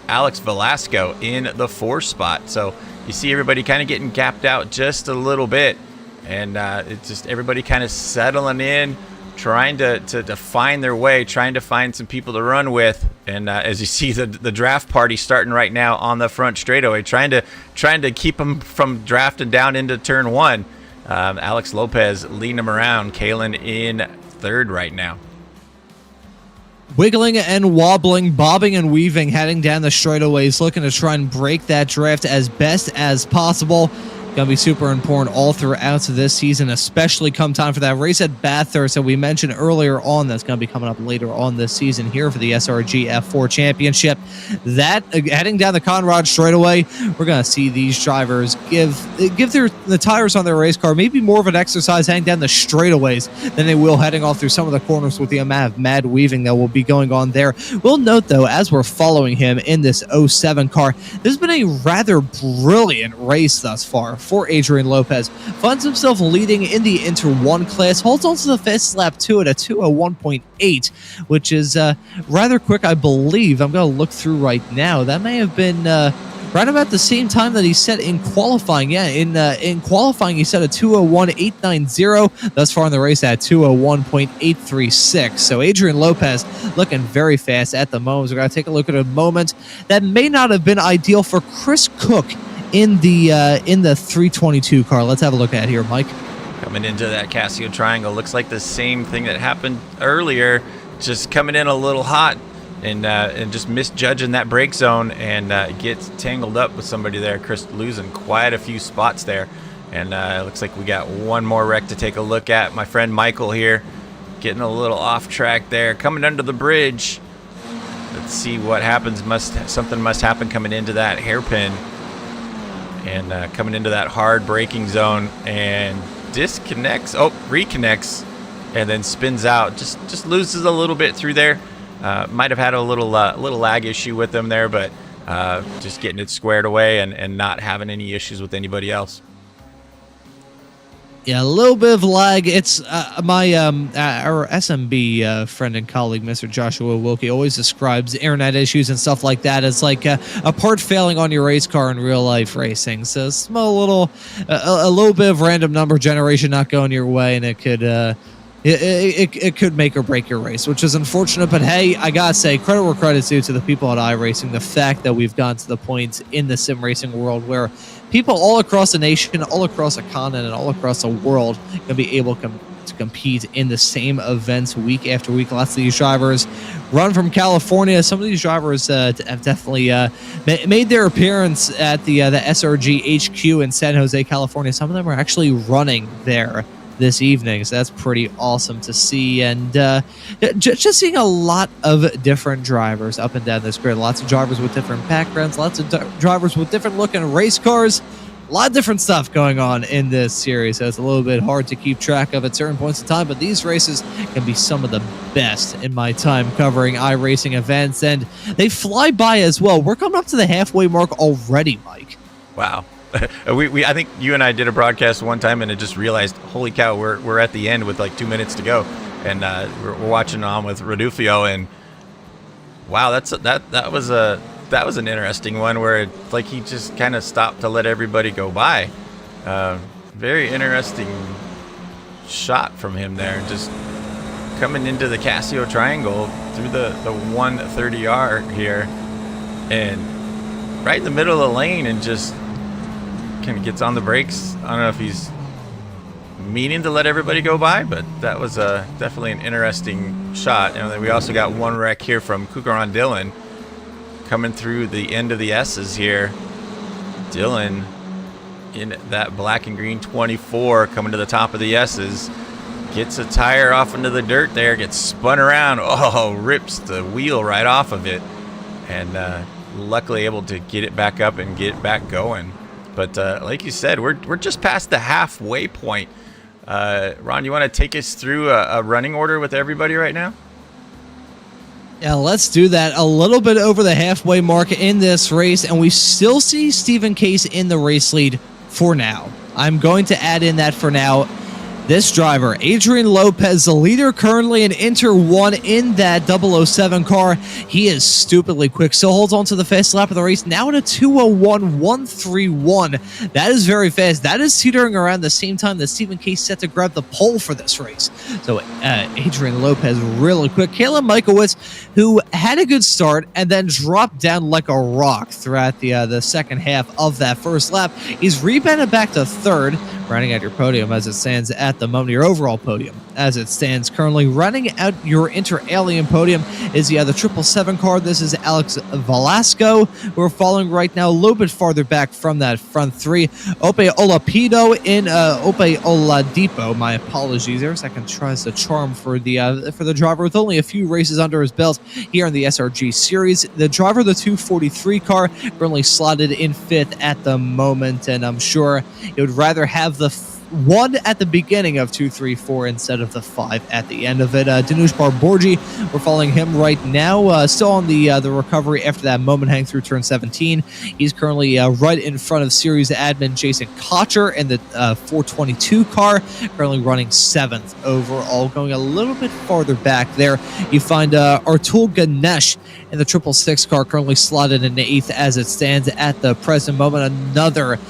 Alex Velasco in the 4th spot. So you see everybody kind of getting gapped out just a little bit, and it's just everybody kind of settling in, trying to find their way, trying to find some people to run with. And as you see the draft party starting right now on the front straightaway, trying to keep them from drafting down into turn 1. Alex Lopez leading them around, Kalen in third right now. Wiggling and wobbling, bobbing and weaving, heading down the straightaways, looking to try and break that draft as best as possible. Going to be super important all throughout this season, especially come time for that race at Bathurst that we mentioned earlier on. That's going to be coming up later on this season here for the SRG F4 Championship. That heading down the Conrad straightaway, we're going to see these drivers give the tires on their race car maybe more of an exercise heading down the straightaways than they will heading off through some of the corners with the amount of mad weaving that will be going on there. We'll note, though, as we're following him in this 07 car, there's been a rather brilliant race thus far for Adrian Lopez. Finds himself leading in the Inter 1 class, holds on to the fast lap 2 at a 2:01.8, which is rather quick, I believe. I'm going to look through right now. That may have been right about the same time that he set in qualifying. Yeah, in qualifying, he set a 2:01.890. Thus far in the race at 2:01.836. So Adrian Lopez looking very fast at the moment. We're going to take a look at a moment that may not have been ideal for Chris Cook in the 322 car. Let's have a look at it here, Mike. Coming into that Casio triangle, looks like the same thing that happened earlier, just coming in a little hot and just misjudging that brake zone, and gets tangled up with somebody there. Chris losing quite a few spots there, and it looks like we got one more wreck to take a look at. My friend Michael here getting a little off track there, coming under the bridge. Let's see what happens. Something must happen coming into that hairpin. And coming into that hard braking zone, and disconnects, reconnects, and then spins out. Just loses a little bit through there. Might have had a little lag issue with them there, but just getting it squared away and not having any issues with anybody else. Yeah, a little bit of lag. It's my our SMB friend and colleague, Mr. Joshua Wilkie, always describes internet issues and stuff like that as like a part failing on your race car in real life racing. So a little bit of random number generation not going your way, and it could it could make or break your race, which is unfortunate. But hey, I gotta say, credit where credit's due to the people at iRacing. The fact that we've gotten to the point in the sim racing world where people all across the nation, all across a continent, all across the world can be able to compete in the same events week after week. Lots of these drivers run from California. Some of these drivers have definitely made their appearance at the SRG HQ in San Jose, California. Some of them are actually running there this evening, so that's pretty awesome to see. And just seeing a lot of different drivers up and down this grid. Lots of drivers with different backgrounds, lots of drivers with different looking race cars. A lot of different stuff going on in this series, so it's a little bit hard to keep track of at certain points in time, but these races can be some of the best in my time covering iRacing events, and they fly by as well. We're coming up to the halfway mark already, Mike. Wow. I think you and I did a broadcast one time, and I just realized, holy cow, we're at the end with like 2 minutes to go, and we're watching on with Rodufio, and wow, that was an interesting one where he just kind of stopped to let everybody go by. Very interesting shot from him there, just coming into the Casio triangle through the 130R here, and right in the middle of the lane, and just kind of gets on the brakes. I don't know if he's meaning to let everybody go by, but that was definitely an interesting shot. And then we also got one wreck here from Kukaran Dylan coming through the end of the S's here. Dylan in that black and green 24 coming to the top of the S's. Gets a tire off into the dirt there, gets spun around. Oh, rips the wheel right off of it. And luckily able to get it back up and get it back going. But like you said, we're just past the halfway point. Ron, you want to take us through a running order with everybody right now? Yeah, let's do that. A little bit over the halfway mark in this race, and we still see Stephen Case in the race lead for now. I'm going to add in that for now. This driver, Adrian Lopez, the leader currently in Inter 1 in that 007 car. He is stupidly quick, still holds on to the fast lap of the race, now at a 2:01.131. That is very fast. That is teetering around the same time that Stephen Case set to grab the pole for this race. So Adrian Lopez really quick. Kayla Michaelwitz, who had a good start and then dropped down like a rock throughout the second half of that first lap. He's rebounded back to third, rounding out your podium as it stands at the moment, your overall podium as it stands currently. Running out your inter-alien podium is the 777 car. This is Alex Velasco. We're following right now a little bit farther back from that front three. Ope Olapido in Ope Oladipo. My apologies. Their second tries to charm for the driver with only a few races under his belt here in the SRG series. The driver of the 243 car currently slotted in fifth at the moment, and I'm sure he would rather have the 1 at the beginning of 234 instead of the 5 at the end of it. Danush Barborgi, we're following him right now, still on the recovery after that moment hang through turn 17. He's currently right in front of series admin Jason Cotcher in the 422 car, currently running 7th overall. Going a little bit farther back there, you find Artul Ganesh in the 666 car, currently slotted in 8th as it stands at the present moment. Another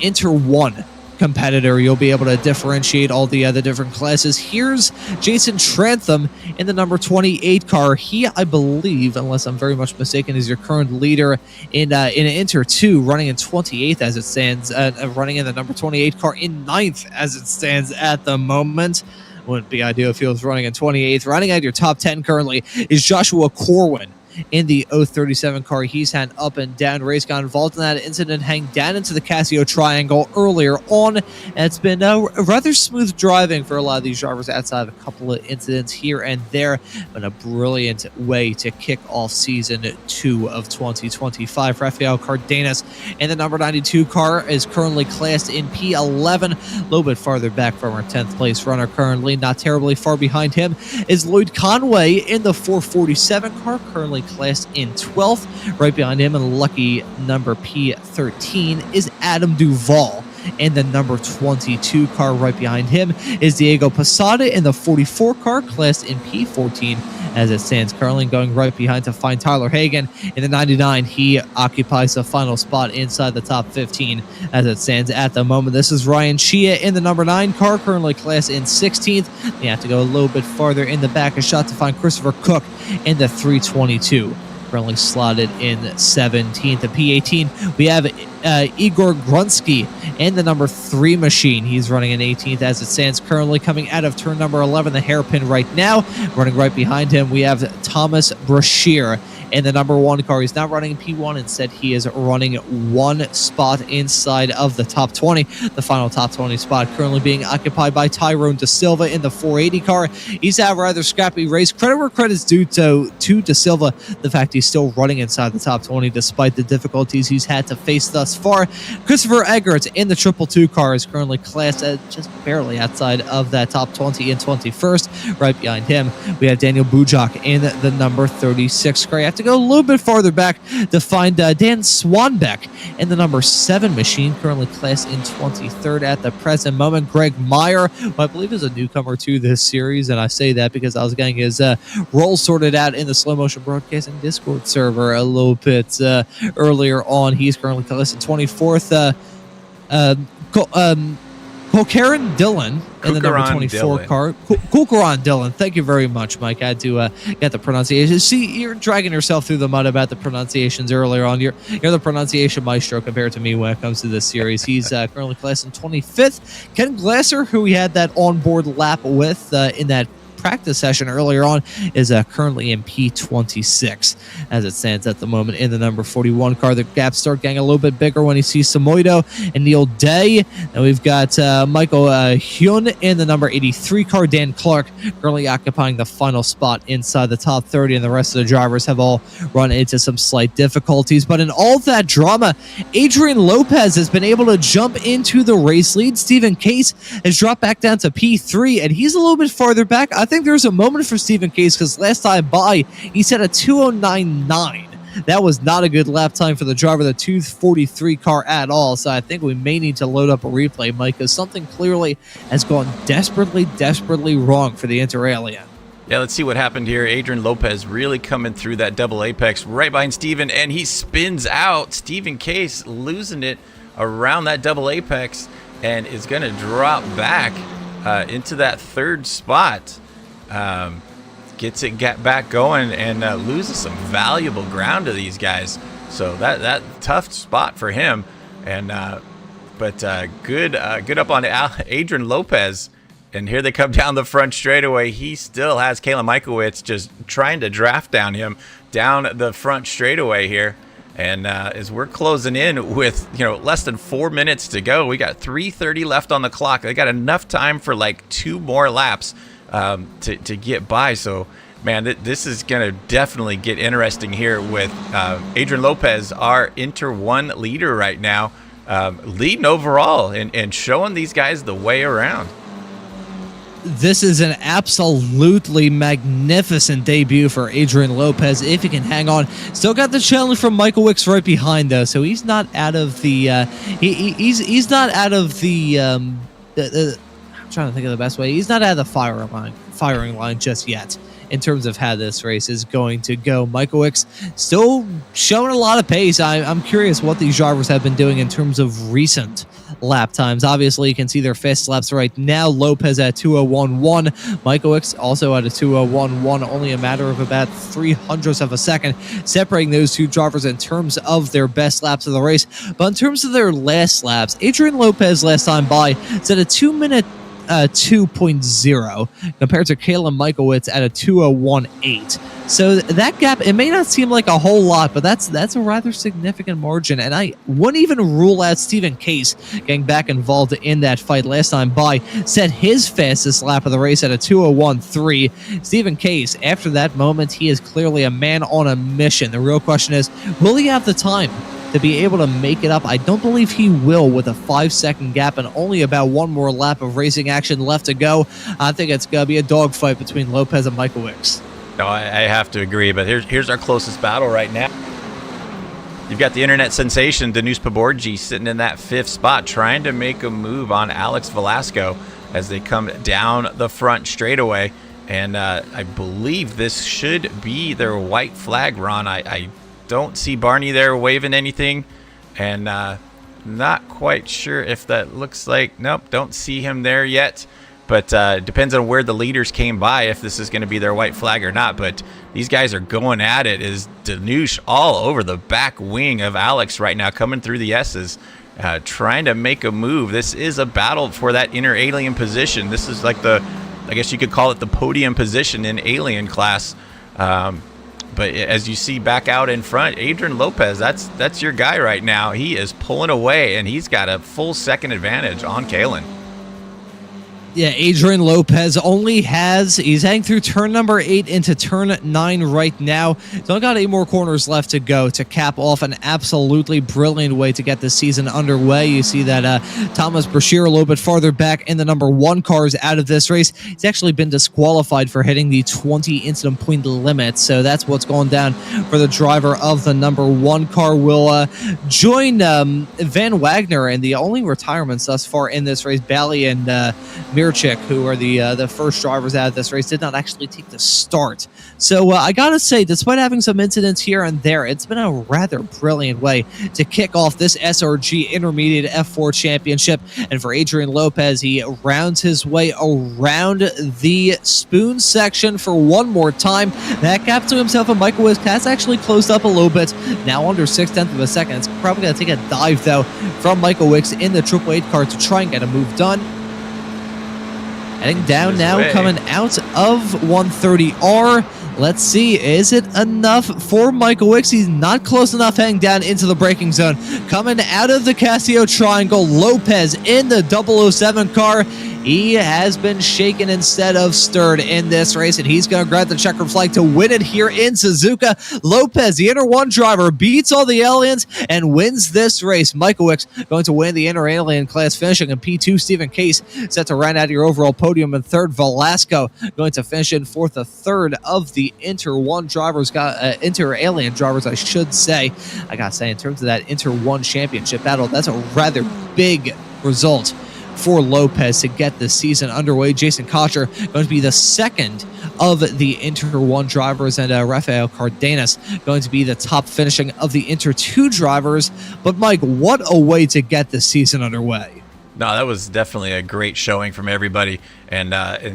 Inter 1 competitor. You'll be able to differentiate all the other different classes. Here's Jason Trantham in the number 28 car. He, I believe, unless I'm very much mistaken, is your current leader in Inter 2, running in 28th as it stands, running in the number 28 car in 9th as it stands at the moment. Wouldn't be ideal if he was running in 28th. Running out your top 10 currently is Joshua Corwin in the 037 car. He's had up and down race, got involved in that incident, hang down into the Casio triangle earlier on, and it's been rather smooth driving for a lot of these drivers outside of a couple of incidents here and there, but a brilliant way to kick off season 2 of 2025. Rafael Cardenas in the number 92 car is currently classed in P11, a little bit farther back from our 10th place runner currently. Not terribly far behind him is Lloyd Conway in the 447 car, currently classed in 12th. Right behind him, and lucky number P13, is Adam Duvall in the number 22 car. Right behind him is Diego Posada in the 44 car, classed in P14 as it stands currently. Going right behind to find Tyler Hagan in the 99. He occupies the final spot inside the top 15 as it stands at the moment. This is Ryan Chia in the number 9 car, currently classed in 16th. You have to go a little bit farther in the back a shot to find Christopher Cook in the 322, currently slotted in 17th. At P18, we have Igor Grunsky in the number 3 machine. He's running in 18th as it stands currently, coming out of turn number 11, the hairpin right now. Running right behind him, we have Thomas Brashear in the number 1 car. He's not running P1. Instead, he is running 1 spot inside of the top 20. The final top 20 spot currently being occupied by Tyrone De Silva in the 480 car. He's had a rather scrappy race. Credit where credit's due to De Silva, the fact he's still running inside the top 20 despite the difficulties he's had to face thus far. Christopher Eggert in the 222 car is currently classed at just barely outside of that top 20 in 21st. Right behind him, we have Daniel Bujak in the number 36 car. You have to go a little bit farther back to find Dan Swanbeck in the number 7 machine, currently classed in 23rd at the present moment. Greg Meyer, who I believe is a newcomer to this series, and I say that because I was getting his role sorted out in the slow motion broadcasting Discord server a little bit earlier on. He's currently classed in 24th. Karen Dillon in the number 24 car. Kukaran Dillon. Thank you very much, Mike. I had to get the pronunciation. See, you're dragging yourself through the mud about the pronunciations earlier on. You're the pronunciation maestro compared to me when it comes to this series. He's currently classed in 25th. Ken Glasser, who we had that onboard lap with in that practice session earlier on, is currently in P26 as it stands at the moment in the number 41 car. The gaps start getting a little bit bigger when you see Samoido and Neil Day. And we've got Michael Hyun in the number 83 car. Dan Clark currently occupying the final spot inside the top 30, and the rest of the drivers have all run into some slight difficulties. But in all that drama, Adrian Lopez has been able to jump into the race lead. Stephen Case has dropped back down to P3, and he's a little bit farther back. I think there's a moment for Stephen Case because last time by, he set a 2:09.9. That was not a good lap time for the driver of the 243 car at all. So I think we may need to load up a replay, Mike, because something clearly has gone desperately, desperately wrong for the Inter-Alien. Yeah, let's see what happened here. Adrian Lopez really coming through that double apex right behind Steven, and he spins out. Stephen Case losing it around that double apex and is going to drop back into that 3rd spot. Gets it back going and loses some valuable ground to these guys. So that tough spot for him. And but good up on Adrian Lopez. And here they come down the front straightaway. He still has Kalen Michaelwitz just trying to draft down him down the front straightaway here. And as we're closing in with less than 4 minutes to go, we got 3:30 left on the clock. They got enough time for like 2 more laps to get by. So, man, this is going to definitely get interesting here with Adrian Lopez, our Inter 1 leader right now, leading overall and showing these guys the way around. This is an absolutely magnificent debut for Adrian Lopez if he can hang on. Still got the challenge from Michael Wicks right behind though, so he's not out of the he's not out of the I'm trying to think of the best way. He's not out of the firing line just yet in terms of how this race is going to go. Michael Wicks still showing a lot of pace. I'm curious what these drivers have been doing in terms of recent lap times. Obviously, you can see their fast laps right now. Lopez at 2:01.1. Michael Wicks also at a 2:01.1, only a matter of about 300ths of a second separating those two drivers in terms of their best laps of the race. But in terms of their last laps, Adrian Lopez last time by set a 2-minute 2.0 compared to Kalen Michaelwitz at a 2:01.8. So that gap, it may not seem like a whole lot, but that's a rather significant margin. And I wouldn't even rule out Stephen Case getting back involved in that fight. Last time by set his fastest lap of the race at a 2:01.3. Stephen Case, after that moment, he is clearly a man on a mission. The real question is, will he have the time to be able to make it up? I don't believe he will with a 5-second gap and only about one more lap of racing action left to go. I think it's going to be a dogfight between Lopez and Michael Wicks. No, I have to agree, but here's our closest battle right now. You've got the internet sensation, Denise Paborgi, sitting in that 5th spot, trying to make a move on Alex Velasco as they come down the front straightaway. And I believe this should be their white flag, Ron. I don't see Barney there waving anything, and not quite sure if that looks like, nope, don't see him there yet. But depends on where the leaders came by if this is going to be their white flag or not. But these guys are going at it. Is Danush all over the back wing of Alex right now, coming through the S's, trying to make a move. This is a battle for that inner alien position. This is like I guess you could call it the podium position in alien class. But But as you see back out in front, Adrian Lopez, that's your guy right now. He is pulling away, and he's got a full second advantage on Kalen. Yeah, Adrian Lopez he's heading through turn number 8 into turn 9 right now. He's only got 8 more corners left to go to cap off an absolutely brilliant way to get the season underway. You see that Thomas Brashear a little bit farther back in the number 1 cars out of this race. He's actually been disqualified for hitting the 20 incident point limit, so that's what's going down for the driver of the number 1 car. Will join Van Wagner, and the only retirements thus far in this race, Bally and Mirchik, who are the first drivers out of this race, did not actually take the start. So I gotta say, despite having some incidents here and there, it's been a rather brilliant way to kick off this SRG Intermediate F4 Championship. And for Adrian Lopez, he rounds his way around the spoon section for one more time. That gap to himself and Michael Wisk has actually closed up a little bit, now under 0.6 of a second. It's probably going to take a dive, though, from Michael Wicks in the Triple 8 car to try and get a move done. Heading down now, coming out of 130R. Let's see, is it enough for Michael Wicks? He's not close enough, heading down into the braking zone. Coming out of the Casio Triangle, Lopez in the 007 car. He has been shaken instead of stirred in this race, and he's going to grab the checkered flag to win it here in Suzuka. Lopez, the Inter 1 driver, beats all the aliens and wins this race. Michael Wicks going to win the Inter Alien class, finishing in P2. Stephen Case set to round out your overall podium in 3rd. Velasco going to finish in 4th, a 3rd of the Inter 1 drivers, Inter Alien drivers, I should say. I got to say, in terms of that Inter 1 championship battle, that's a rather big result for Lopez to get the season underway. Jason Cotcher going to be the second of the Inter 1 drivers, and Rafael Cardenas going to be the top finishing of the Inter 2 drivers. But Mike, what a way to get the season underway. No, that was definitely a great showing from everybody, and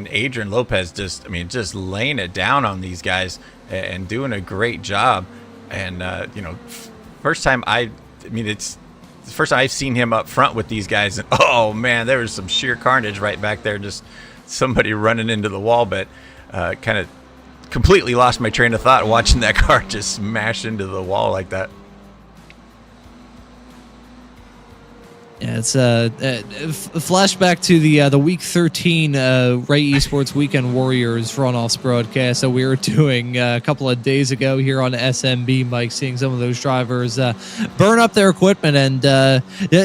Adrian Lopez just laying it down on these guys and doing a great job. And first time it's the first time I've seen him up front with these guys, and oh man, there was some sheer carnage right back there, just somebody running into the wall. But kind of completely lost my train of thought watching that car just smash into the wall like that. Yeah, it's a flashback to the Week 13 Ray Esports Weekend Warriors runoffs broadcast that we were doing a couple of days ago here on SMB, Mike, seeing some of those drivers burn up their equipment and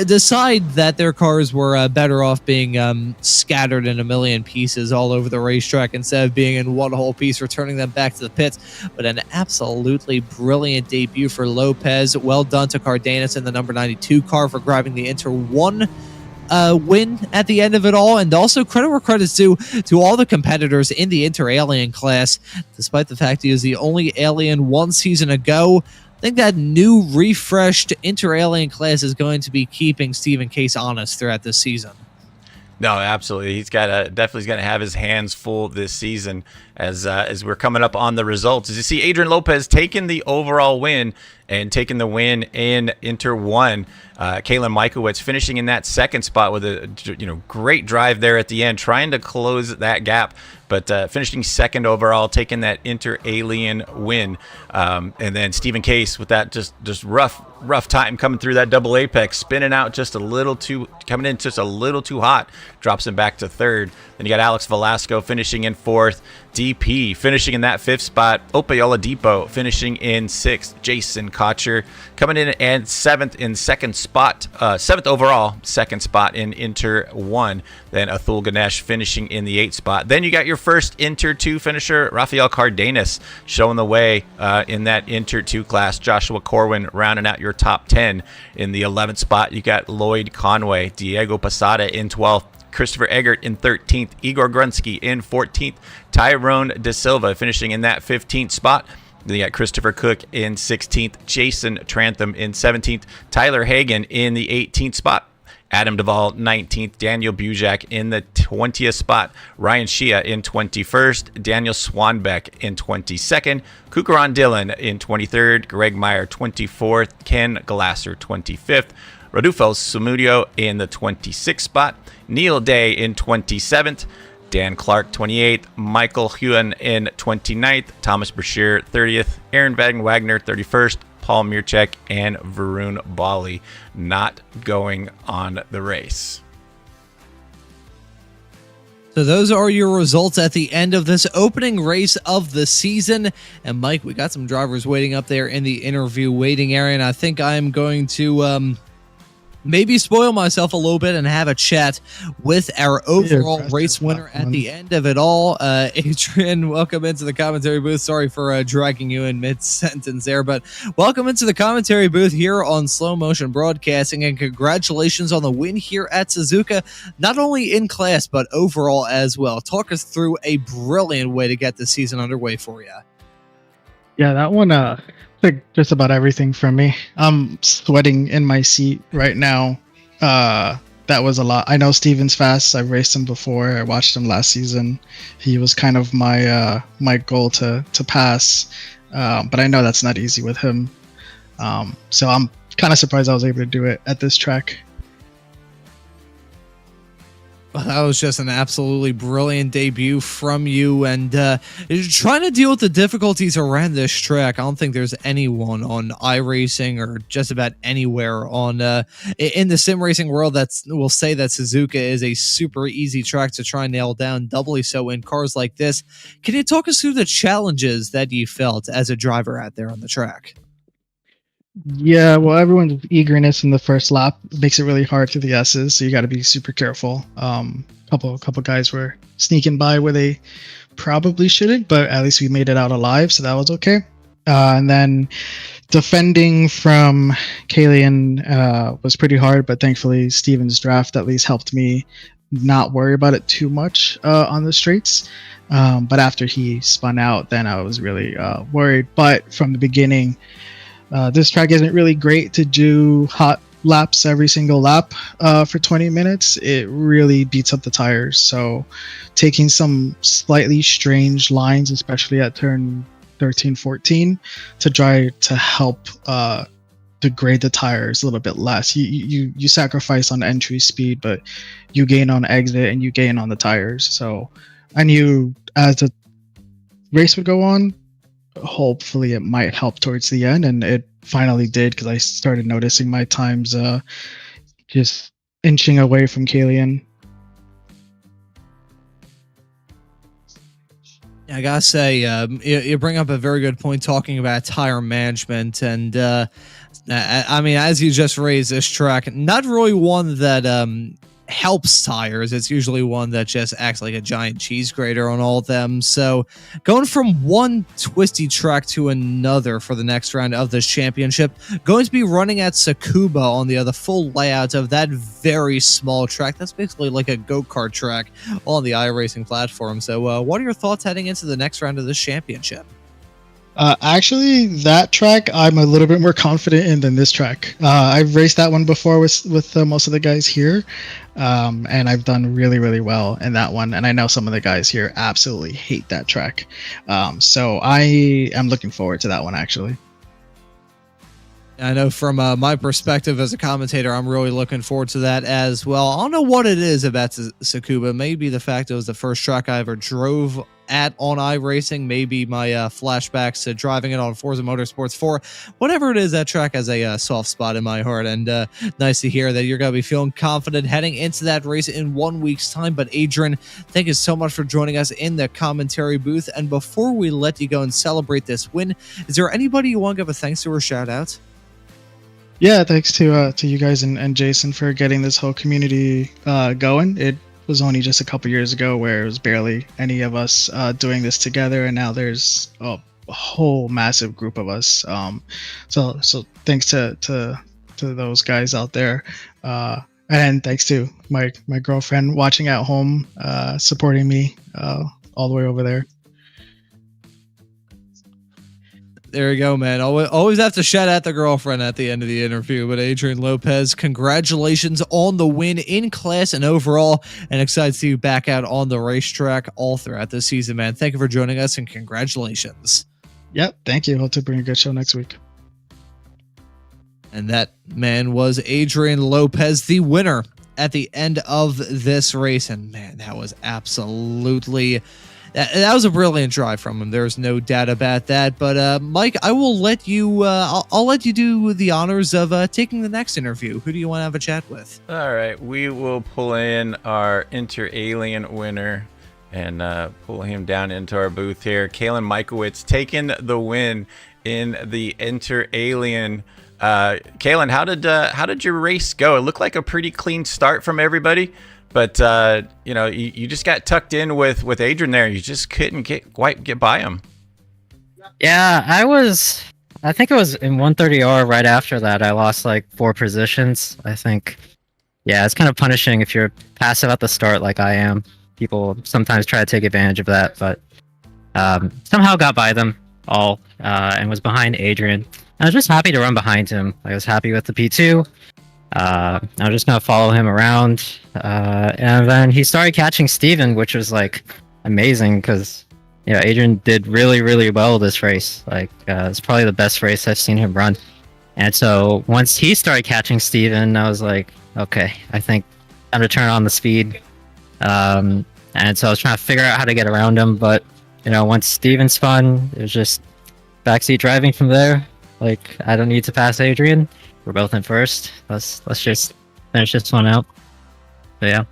decide that their cars were better off being scattered in a million pieces all over the racetrack instead of being in one whole piece, returning them back to the pits. But an absolutely brilliant debut for Lopez. Well done to Cardenas in the number 92 car for grabbing the Inter 1 win at the end of it all, and also credit where credit's due to all the competitors in the Inter Alien class. Despite the fact he was the only Alien 1 season ago, I think that new refreshed Inter Alien class is going to be keeping Stephen Case honest throughout this season. No, absolutely. He's definitely going to have his hands full this season as we're coming up on the results. As you see, Adrian Lopez taking the overall win and taking the win in Inter 1. Kalen Michaelwitz finishing in that 2nd spot with a great drive there at the end, trying to close that gap, but finishing 2nd overall, taking that Inter Alien win. And then Stephen Case with that just rough time coming through that double apex, spinning out coming in just a little too hot, drops him back to 3rd. Then you got Alex Velasco finishing in 4th. DP finishing in that 5th spot. Opayola Depot finishing in 6th. Jason Cotcher coming in and 7th in 2nd spot. 7th overall, 2nd spot in Inter 1. Then Athul Ganesh finishing in the 8th spot. Then you got your first Inter 2 finisher, Rafael Cardenas, showing the way in that Inter 2 class. Joshua Corwin rounding out your top 10. In the 11th spot, you got Lloyd Conway, Diego Posada in 12th. Christopher Eggert in 13th, Igor Grunsky in 14th, Tyrone De Silva finishing in that 15th spot. Then you got Christopher Cook in 16th, Jason Trantham in 17th, Tyler Hagan in the 18th spot, Adam Duvall 19th, Daniel Bujak in the 20th spot, Ryan Shia in 21st, Daniel Swanbeck in 22nd, Kukaran Dillon in 23rd, Greg Meyer 24th, Ken Glasser 25th, Rodolfo Sumudio in the 26th spot, Neil Day in 27th, Dan Clark 28th, Michael Huon in 29th, Thomas Brashear 30th, Aaron Wagner 31st, Paul Mirchek and Varun Bali not going on the race. So those are your results at the end of this opening race of the season. And Mike, we got some drivers waiting up there in the interview waiting area, and I think I'm going to maybe spoil myself a little bit and have a chat with our overall race winner at the end of it all. Adrian, welcome into the commentary booth. Sorry for dragging you in mid-sentence there, but welcome into the commentary booth here on Slow Motion Broadcasting, and congratulations on the win here at Suzuka, not only in class, but overall as well. Talk us through a brilliant way to get the season underway for you. Yeah, that one, like just about everything for me. I'm sweating in my seat right now. That was a lot. I know Steven's fast. I've raced him before. I watched him last season. He was kind of my my goal to pass, but I know that's not easy with him. So I'm kind of surprised I was able to do it at this track. Well, that was just an absolutely brilliant debut from you, and trying to deal with the difficulties around this track. I don't think there's anyone on iRacing or just about anywhere on in the sim racing world that will say that Suzuka is a super easy track to try and nail down, doubly so in cars like this. Can you talk us through the challenges that you felt as a driver out there on the track? Yeah, well, everyone's eagerness in the first lap makes it really hard through the S's, so you got to be super careful. Couple guys were sneaking by where they probably shouldn't, but at least we made it out alive, so that was okay. And then defending from Kalian was pretty hard, but thankfully Steven's draft at least helped me not worry about it too much on the straights. But after he spun out, then I was really worried. But from the beginning, this track isn't really great to do hot laps every single lap for 20 minutes. It really beats up the tires. So taking some slightly strange lines, especially at turn 13, 14, to try to help degrade the tires a little bit less. You sacrifice on entry speed, but you gain on exit and you gain on the tires. So I knew as the race would go on, hopefully it might help towards the end, and it finally did, because I started noticing my times just inching away from Kalian. I gotta say, you bring up a very good point talking about tire management, and I mean, as you just raised, this track, not really one that helps tires. It's usually one that just acts like a giant cheese grater on all of them. So going from one twisty track to another for the next round of this championship, going to be running at Tsukuba on the full layout of that very small track. That's basically like a go-kart track on the iRacing platform. So what are your thoughts heading into the next round of this championship? Actually, that track I'm a little bit more confident in than this track. I've raced that one before with most of the guys here, and I've done really, really well in that one. And I know some of the guys here absolutely hate that track. So I am looking forward to that one, actually. I know from my perspective as a commentator, I'm really looking forward to that as well. I don't know what it is about Tsukuba. Maybe the fact it was the first track I ever drove at on iRacing. Maybe my flashbacks to driving it on Forza Motorsports 4. Whatever it is, that track has a soft spot in my heart. And nice to hear that you're going to be feeling confident heading into that race in 1 week's time. But Adrian, thank you so much for joining us in the commentary booth. And before we let you go and celebrate this win, is there anybody you want to give a thanks to or shout out? Yeah, thanks to you guys and Jason for getting this whole community going. It was only just a couple years ago where it was barely any of us doing this together, and now there's a whole massive group of us. So thanks to those guys out there, and thanks to my girlfriend watching at home, supporting me all the way over there. There you go, man. Always have to shout out the girlfriend at the end of the interview. But Adrian Lopez, congratulations on the win in class and overall, and excited to see you back out on the racetrack all throughout this season, man. Thank you for joining us, and congratulations. Yep, thank you. Hope to bring a good show next week. And that man was Adrian Lopez, the winner at the end of this race. And man, that was absolutely... That was a brilliant drive from him. There's no doubt about that. But Mike, I will let you. I'll let you do the honors of taking the next interview. Who do you want to have a chat with? All right, we will pull in our Inter-Alien winner and pull him down into our booth here. Kalen Mikowitz taking the win in the Inter-Alien. Kalen, how did your race go? It looked like a pretty clean start from everybody. But, you just got tucked in with Adrian there. You just couldn't quite get by him. Yeah, I think it was in 130R right after that. I lost like 4 positions, I think. Yeah, it's kind of punishing if you're passive at the start like I am. People sometimes try to take advantage of that, but somehow got by them all and was behind Adrian. I was just happy to run behind him. I was happy with the P2. I was just gonna follow him around, and then he started catching Steven, which was like amazing because Adrian did really, really well this race. Like it's probably the best race I've seen him run. And so once he started catching Steven, I was like, okay, I think time to turn on the speed. And so I was trying to figure out how to get around him, but once Steven spun, it was just backseat driving from there. Like I don't need to pass Adrian. We're both in first. Let's just finish this one out. So yeah.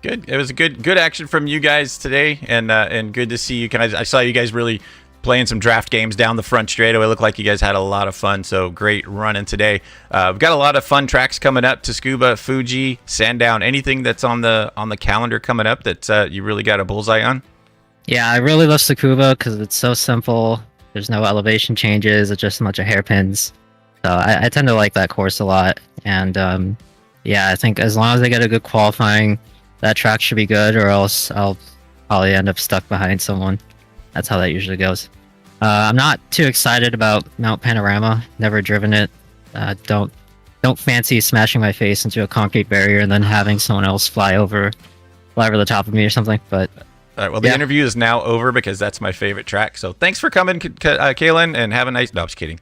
Good. It was a good action from you guys today, and good to see you guys. I saw you guys really playing some draft games down the front straightaway. It looked like you guys had a lot of fun. So great running today. We've got a lot of fun tracks coming up: Tsukuba, Fuji, Sandown. Anything that's on the calendar coming up that you really got a bullseye on? Yeah, I really love Tsukuba because it's so simple. There's no elevation changes. It's just a bunch of hairpins. So I tend to like that course a lot, and I think as long as I get a good qualifying, that track should be good, or else I'll probably end up stuck behind someone. That's how that usually goes. I'm not too excited about Mount Panorama. Never driven it. Don't fancy smashing my face into a concrete barrier and then having someone else fly over the top of me or something. But all right, well, the interview is now over because that's my favorite track. So thanks for coming, Kalen, and have a nice... No, I'm just kidding.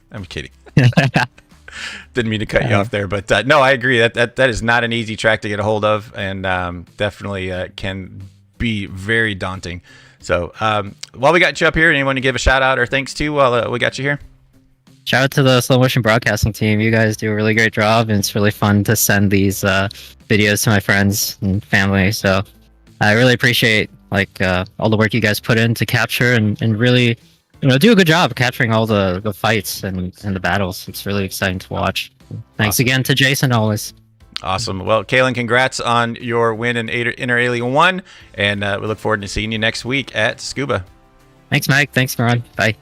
Didn't mean to cut you off there, but no, I agree that is not an easy track to get a hold of, and definitely can be very daunting. So while we got you up here, anyone to give a shout out or thanks to while we got you here? Shout out to the slow motion broadcasting team. You guys do a really great job, and it's really fun to send these videos to my friends and family. So I really appreciate all the work you guys put in to capture and really do a good job capturing all the fights and the battles. It's really exciting to watch. Thanks again to Jason always. Awesome. Well, Kalen, congrats on your win in Inter-Alien 1, and we look forward to seeing you next week at Scuba. Thanks, Mike. Thanks, Ron. Bye.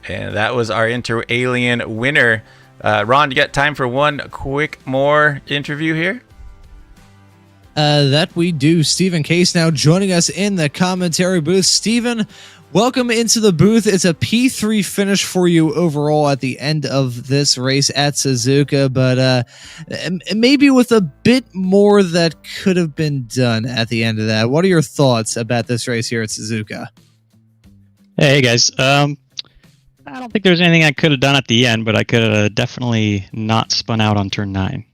And that was our Inter-Alien winner. Ron, you got time for one quick more interview here? That we do. Stephen Case now joining us in the commentary booth. Stephen, welcome into the booth. It's a P3 finish for you overall at the end of this race at Suzuka, but maybe with a bit more that could have been done at the end of that. What are your thoughts about this race here at Suzuka? Hey guys, I don't think there's anything I could have done at the end, but I could have definitely not spun out on turn 9.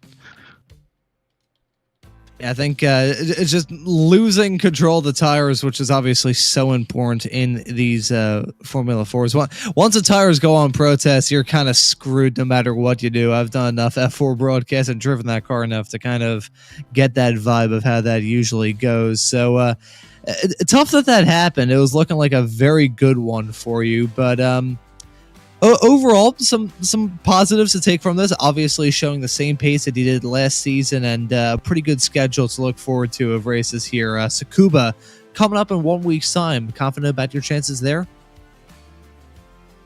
I think it's just losing control of the tires, which is obviously so important in these Formula 4s. Once the tires go on protest, you're kind of screwed no matter what you do. I've done enough F4 broadcasts and driven that car enough to kind of get that vibe of how that usually goes. So tough that happened. It was looking like a very good one for you, but overall, some positives to take from this. Obviously, showing the same pace that he did last season, and a pretty good schedule to look forward to of races here. Tsukuba coming up in 1 week's time. Confident about your chances there?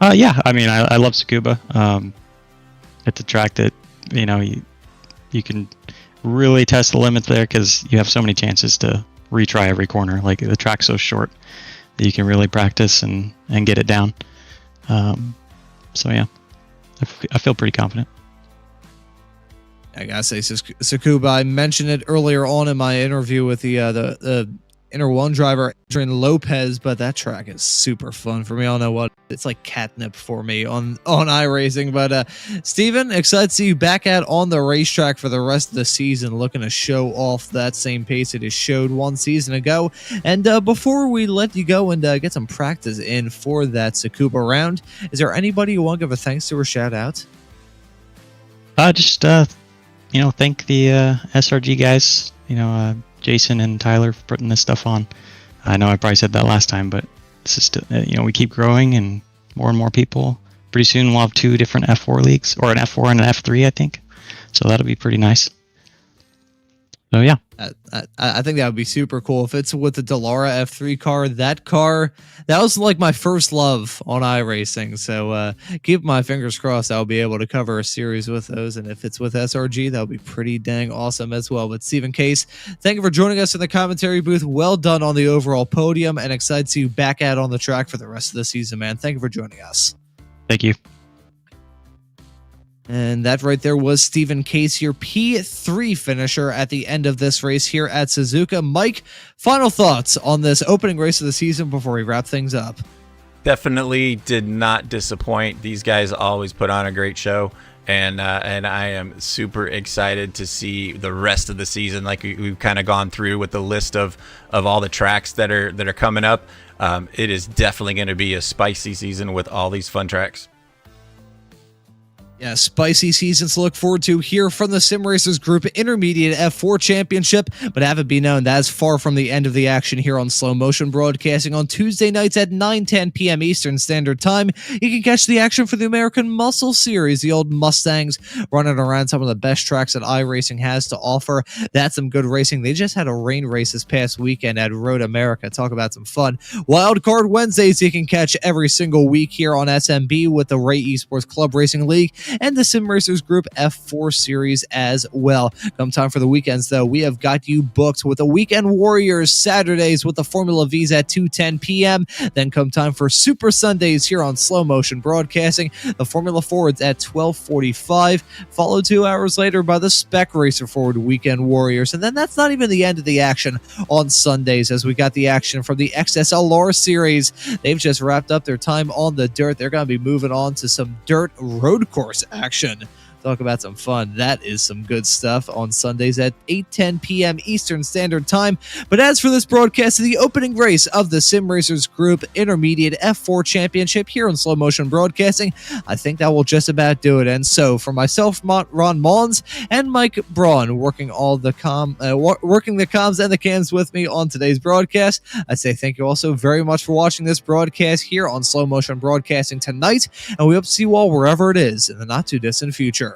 Yeah, I mean, I love Tsukuba. It's a track that you can really test the limits there because you have so many chances to retry every corner. Like the track's so short that you can really practice and get it down. So yeah, I feel pretty confident. I gotta say, Tsukuba, I mentioned it earlier on in my interview with the Inter 1 driver, Adrian Lopez, but that track is super fun for me. I don't know what, it's like catnip for me on iRacing. But Steven, excited to see you back out on the racetrack for the rest of the season, looking to show off that same pace it has showed one season ago. And before we let you go and get some practice in for that Suzuka round, is there anybody you want to give a thanks to or shout out? Just thank the SRG guys, Jason and Tyler for putting this stuff on. I know I probably said that last time, but this is still, we keep growing and more people. Pretty soon we'll have 2 different F4 leagues, or an F4 and an F3, I think. So that'll be pretty nice. So yeah. I think that would be super cool if it's with the Dallara F3 car. That was like my first love on iRacing. So keep my fingers crossed I'll be able to cover a series with those. And if it's with SRG, that'll be pretty dang awesome as well. But Stephen Case, thank you for joining us in the commentary booth. Well done on the overall podium, and excited to see you back out on the track for the rest of the season, man. Thank you for joining us. Thank you. And that right there was Stephen Case, your P3 finisher at the end of this race here at Suzuka. Mike, final thoughts on this opening race of the season before we wrap things up? Definitely did not disappoint. These guys always put on a great show, and I am super excited to see the rest of the season. Like we've kind of gone through with the list of all the tracks that are coming up. It is definitely going to be a spicy season with all these fun tracks. Yeah, spicy seasons to look forward to here from the Sim Racers Group Intermediate F4 Championship, but have it be known that is far from the end of the action here on Slow Motion Broadcasting on Tuesday nights at 9:10 p.m. Eastern Standard Time. You can catch the action for the American Muscle Series, the old Mustangs running around some of the best tracks that iRacing has to offer. That's some good racing. They just had a rain race this past weekend at Road America. Talk about some fun. Wildcard Wednesdays you can catch every single week here on SMB with the Ray Esports Club Racing League and the Sim Racers Group F4 Series as well. Come time for the weekends, though, we have got you booked with the Weekend Warriors Saturdays with the Formula Vs at 2:10 p.m. Then come time for Super Sundays here on Slow Motion Broadcasting, the Formula Forwards at 12:45, followed 2 hours later by the Spec Racer Forward Weekend Warriors. And then that's not even the end of the action on Sundays, as we got the action from the XSLR Series. They've just wrapped up their time on the dirt. They're going to be moving on to some dirt road course action. Talk about some fun. That is some good stuff on Sundays at 8:10 p.m. Eastern Standard Time. But as for this broadcast of the opening race of the Sim Racers Group Intermediate F4 Championship here on Slow Motion Broadcasting, I think that will just about do it. And so for myself, Ron Maunz, and Mike Braun, working the comms and the cams with me on today's broadcast, I say thank you all so very much for watching this broadcast here on Slow Motion Broadcasting tonight, and we hope to see you all wherever it is in the not too distant future.